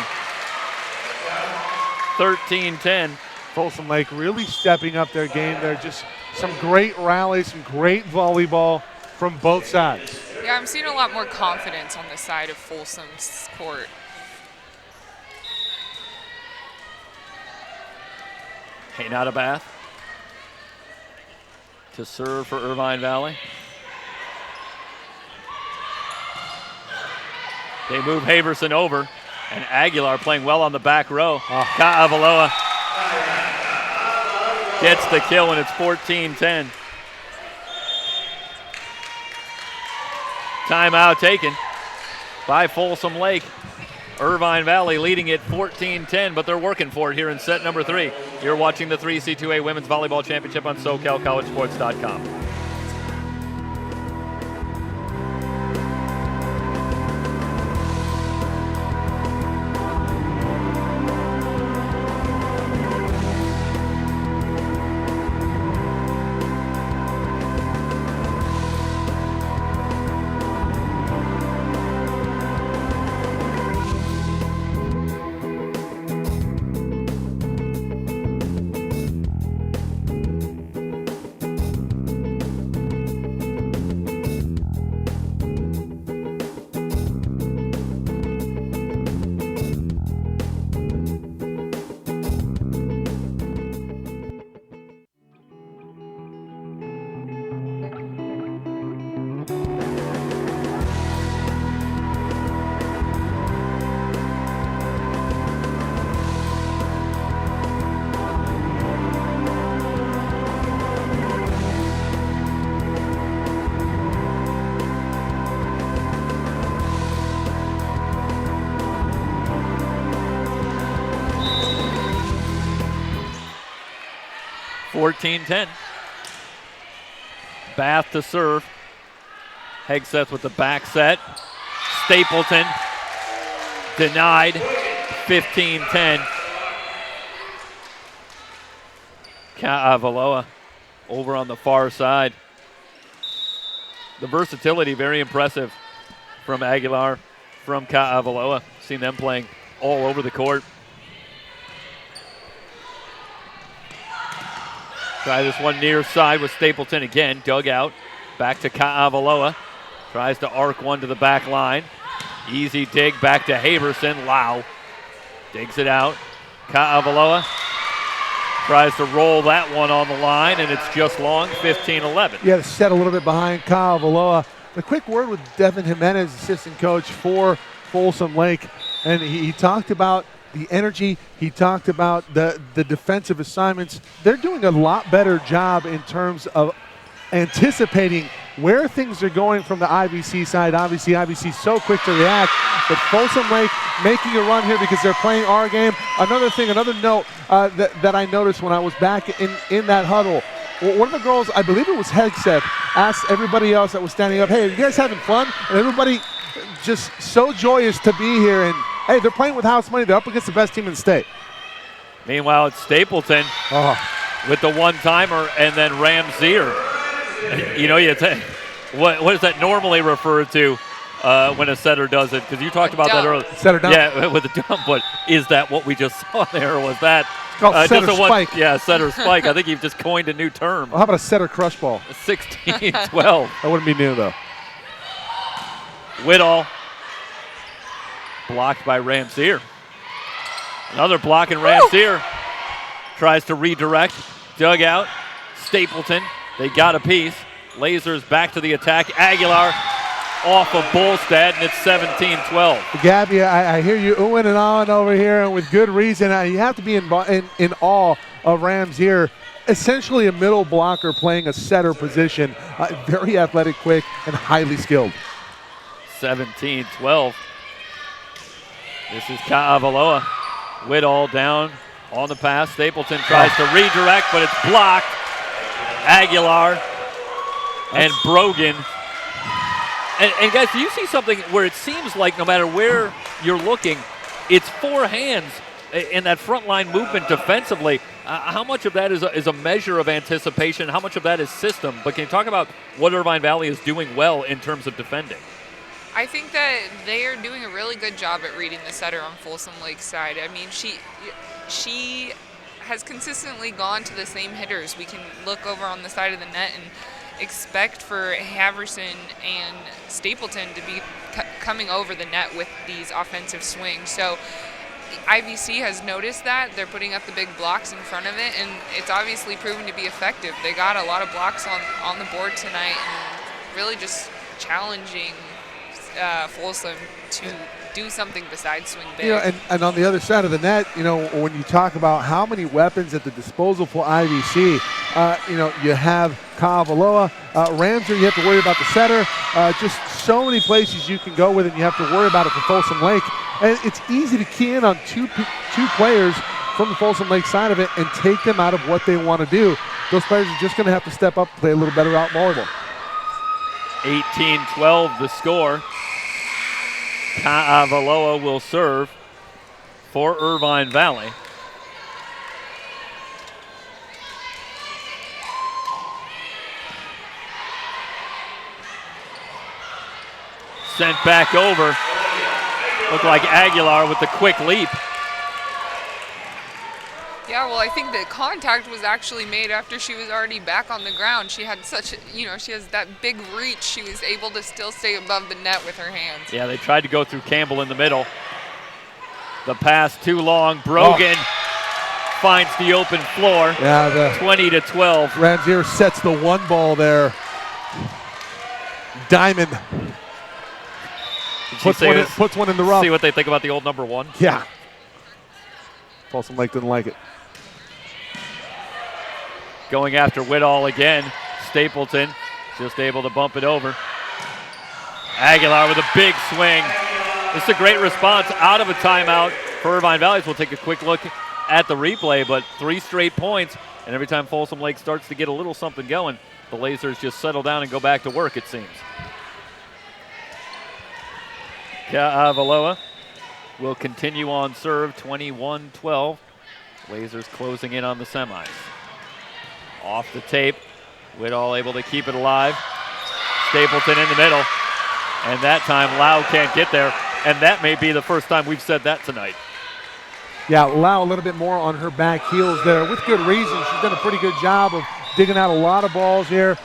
13-10. Folsom Lake really stepping up their game. They're just some great rallies, some great volleyball from both sides. Yeah, I'm seeing a lot more confidence on the side of Folsom's court. Bath to serve for Irvine Valley. They move Haverson over, and Aguilar playing well on the back row. Caavaloa gets the kill, and it's 14-10. Timeout taken by Folsom Lake. Irvine Valley leading it 14-10, but they're working for it here in set number 3. You're watching the 3C2A Women's Volleyball Championship on SoCalCollegeSports.com. Bath to serve. Hegseth with the back set. Stapleton denied. 15-10. Caavaloa over on the far side. The versatility very impressive from Aguilar, from Caavaloa. Seen them playing all over the court. Try this one near side with Stapleton again. Dug out. Back to Caavaloa. Tries to arc one to the back line. Easy dig back to Haverson. Lau digs it out. Caavaloa Tries to roll that one on the line, and it's just long, 15-11. Yeah, set a little bit behind Kyle Valoa. A quick word with Devin Jimenez, assistant coach for Folsom Lake, and he talked about the energy. He talked about the defensive assignments. They're doing a lot better job in terms of anticipating where things are going from the IVC side. Obviously, IVC so quick to react, but Folsom Lake making a run here because they're playing our game. Another thing, another note that I noticed when I was back in that huddle, one of the girls, I believe it was Hegseth, asked everybody else that was standing up, hey, are you guys having fun? And everybody just so joyous to be here. And, hey, they're playing with house money. They're up against the best team in the state. Meanwhile, it's Stapleton with the one-timer, and then Ramsey. You know, what does that normally refer to when a setter does it? Because you talked about that earlier. Setter dump. Yeah, with the dump, but is that what we just saw there, or was that it's called setter spike? Yeah, setter spike. I think you've just coined a new term. Well, how about a setter crush ball? 16-12. That wouldn't be new, though. Whittall blocked by Ramsey. Another block, and Ramsey tries to redirect. Dugout. Stapleton. They got a piece. Lasers back to the attack. Aguilar off of Bolstad, and it's 17-12. Gabby, I hear you oohing and ahhing over here, and with good reason. You have to be in awe of Ramsey. Essentially a middle blocker playing a setter position. Very athletic, quick, and highly skilled. 17-12. This is Kaavaloa. Whittall down on the pass. Stapleton tries to redirect, but it's blocked. Aguilar and Brogan. And guys, do you see something where it seems like no matter where you're looking, it's four hands in that front line movement defensively? How much of that is a measure of anticipation? How much of that is system? But can you talk about what Irvine Valley is doing well in terms of defending? I think that they are doing a really good job at reading the setter on Folsom Lake's side. I mean, she has consistently gone to the same hitters. We can look over on the side of the net and expect for Haverson and Stapleton to be coming over the net with these offensive swings. So IVC has noticed that. They're putting up the big blocks in front of it, and it's obviously proven to be effective. They got a lot of blocks on the board tonight, and really just challenging Folsom to do something besides swing big. And on the other side of the net, when you talk about how many weapons at the disposal for IVC, you have Kaavaloa, Ramsey, you have to worry about the setter, just so many places you can go with it, and you have to worry about it for Folsom Lake. And it's easy to key in on two players from the Folsom Lake side of it and take them out of what they want to do. Those players are just going to have to step up, play a little better out volleyball. 18-12 the score. Kaavaloa will serve for Irvine Valley. Sent back over. Looked like Aguilar with the quick leap. Yeah, well, I think the contact was actually made after she was already back on the ground. She had she has that big reach. She was able to still stay above the net with her hands. Yeah, they tried to go through Campbell in the middle. The pass too long. Brogan finds the open floor. Yeah, 20-12. Ramsey sets the one ball there. Diamond puts one in the rough. See what they think about the old number one? Yeah. Folsom Lake didn't like it. Going after Whittall again. Stapleton just able to bump it over. Aguilar with a big swing. This is a great response out of a timeout for Irvine Valley. We'll take a quick look at the replay, but 3 straight points, and every time Folsom Lake starts to get a little something going, the Lasers just settle down and go back to work, it seems. Kaavaloa will continue on serve, 21-12. Lasers closing in on the semis. Off the tape, Whittall able to keep it alive. Stapleton in the middle, and that time Lau can't get there, and that may be the first time we've said that tonight. Yeah, Lau a little bit more on her back heels there, with good reason. She's done a pretty good job of digging out a lot of balls here.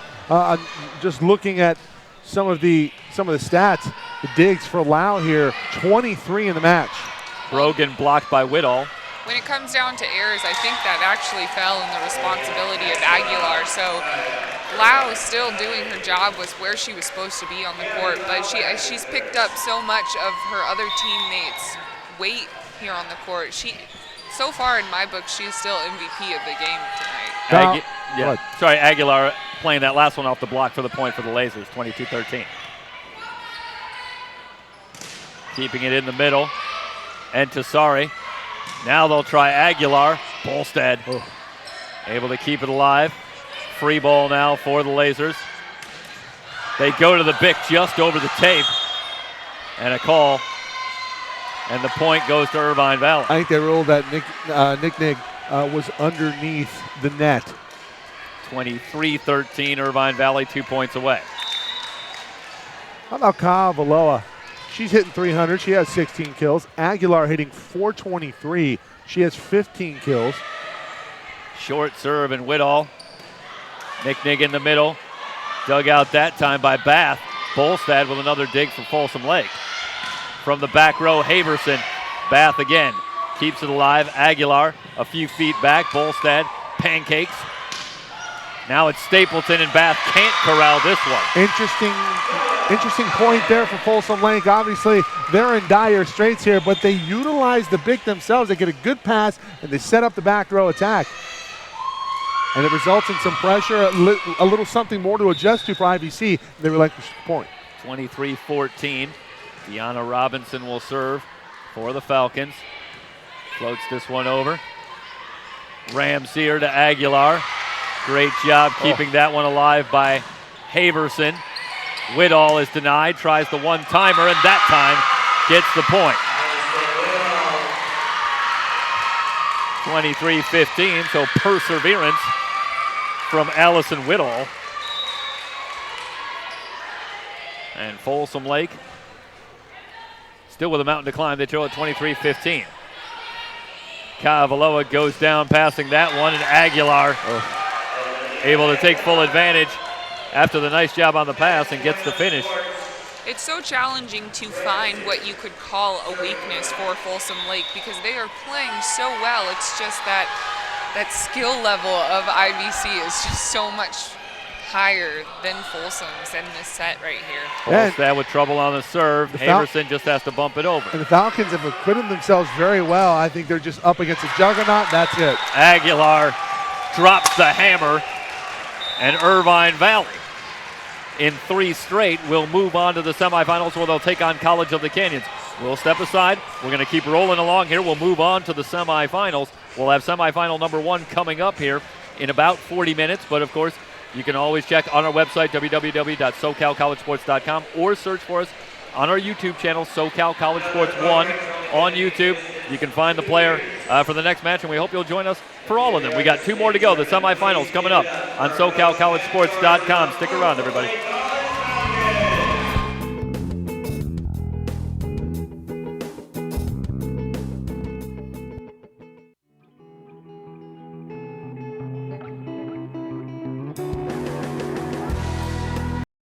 Just looking at some of the stats, the digs for Lau here, 23 in the match. Brogan blocked by Whittall. when it comes down to errors, I think that actually fell in the responsibility of Aguilar. So Lau is still doing her job, was where she was supposed to be on the court, but she's picked up so much of her other teammates' weight here on the court. So far in my book, she's still MVP of the game tonight. Sorry, Aguilar playing that last one off the block for the point for the Lasers, 22-13. Keeping it in the middle, and Tassari. Now they'll try Aguilar. Bolstad able to keep it alive. Free ball now for the Lasers. They go to the Bic just over the tape, and a call. And the point goes to Irvine Valley. I think they ruled that Nick was underneath the net. 23-13, Irvine Valley 2 points away. How about Kyle Valoa? She's hitting 300. She has 16 kills. Aguilar hitting 423. She has 15 kills. Short serve and Whittall. Nick in the middle. Dug out that time by Bath. Bolstad with another dig for Folsom Lake. From the back row, Haverson. Bath again. Keeps it alive. Aguilar a few feet back. Bolstad pancakes. Now it's Stapleton, and Bath can't corral this one. Interesting point there for Folsom Lake. Obviously, they're in dire straits here, but they utilize the Bic themselves. They get a good pass, and they set up the back row attack. And it results in some pressure, a little something more to adjust to for IVC. They relinquish the point. 23-14. Deanna Robinson will serve for the Falcons. Floats this one over. Ramseer to Aguilar. Great job keeping that one alive by Haverson. Whittall is denied, tries the one-timer, and that time gets the point. 23-15, so perseverance from Allison Whittall. And Folsom Lake still with a mountain to climb. They trail at 23-15. Cavaloa goes down passing that one, and Aguilar able to take full advantage after the nice job on the pass and gets the finish. It's so challenging to find what you could call a weakness for Folsom Lake because they are playing so well. It's just that skill level of IVC is just so much higher than Folsom's in this set right here. Bolstad with trouble on the serve. Haverson just has to bump it over. And the Falcons have acquitted themselves very well. I think they're just up against a juggernaut. That's it. Aguilar drops the hammer, and Irvine Valley in 3 straight will move on to the semifinals where they'll take on College of the Canyons. We'll step aside. We're going to keep rolling along here. We'll move on to the semifinals. We'll have semifinal number 1 coming up here in about 40 minutes. But, of course, you can always check on our website, www.socalcollegesports.com, or search for us on our YouTube channel, SoCal College Sports 1 on YouTube. You can find the player for the next match, and we hope you'll join us for all of them. We got 2 more to go. The semifinals coming up on SoCalCollegesports.com. Stick around, everybody.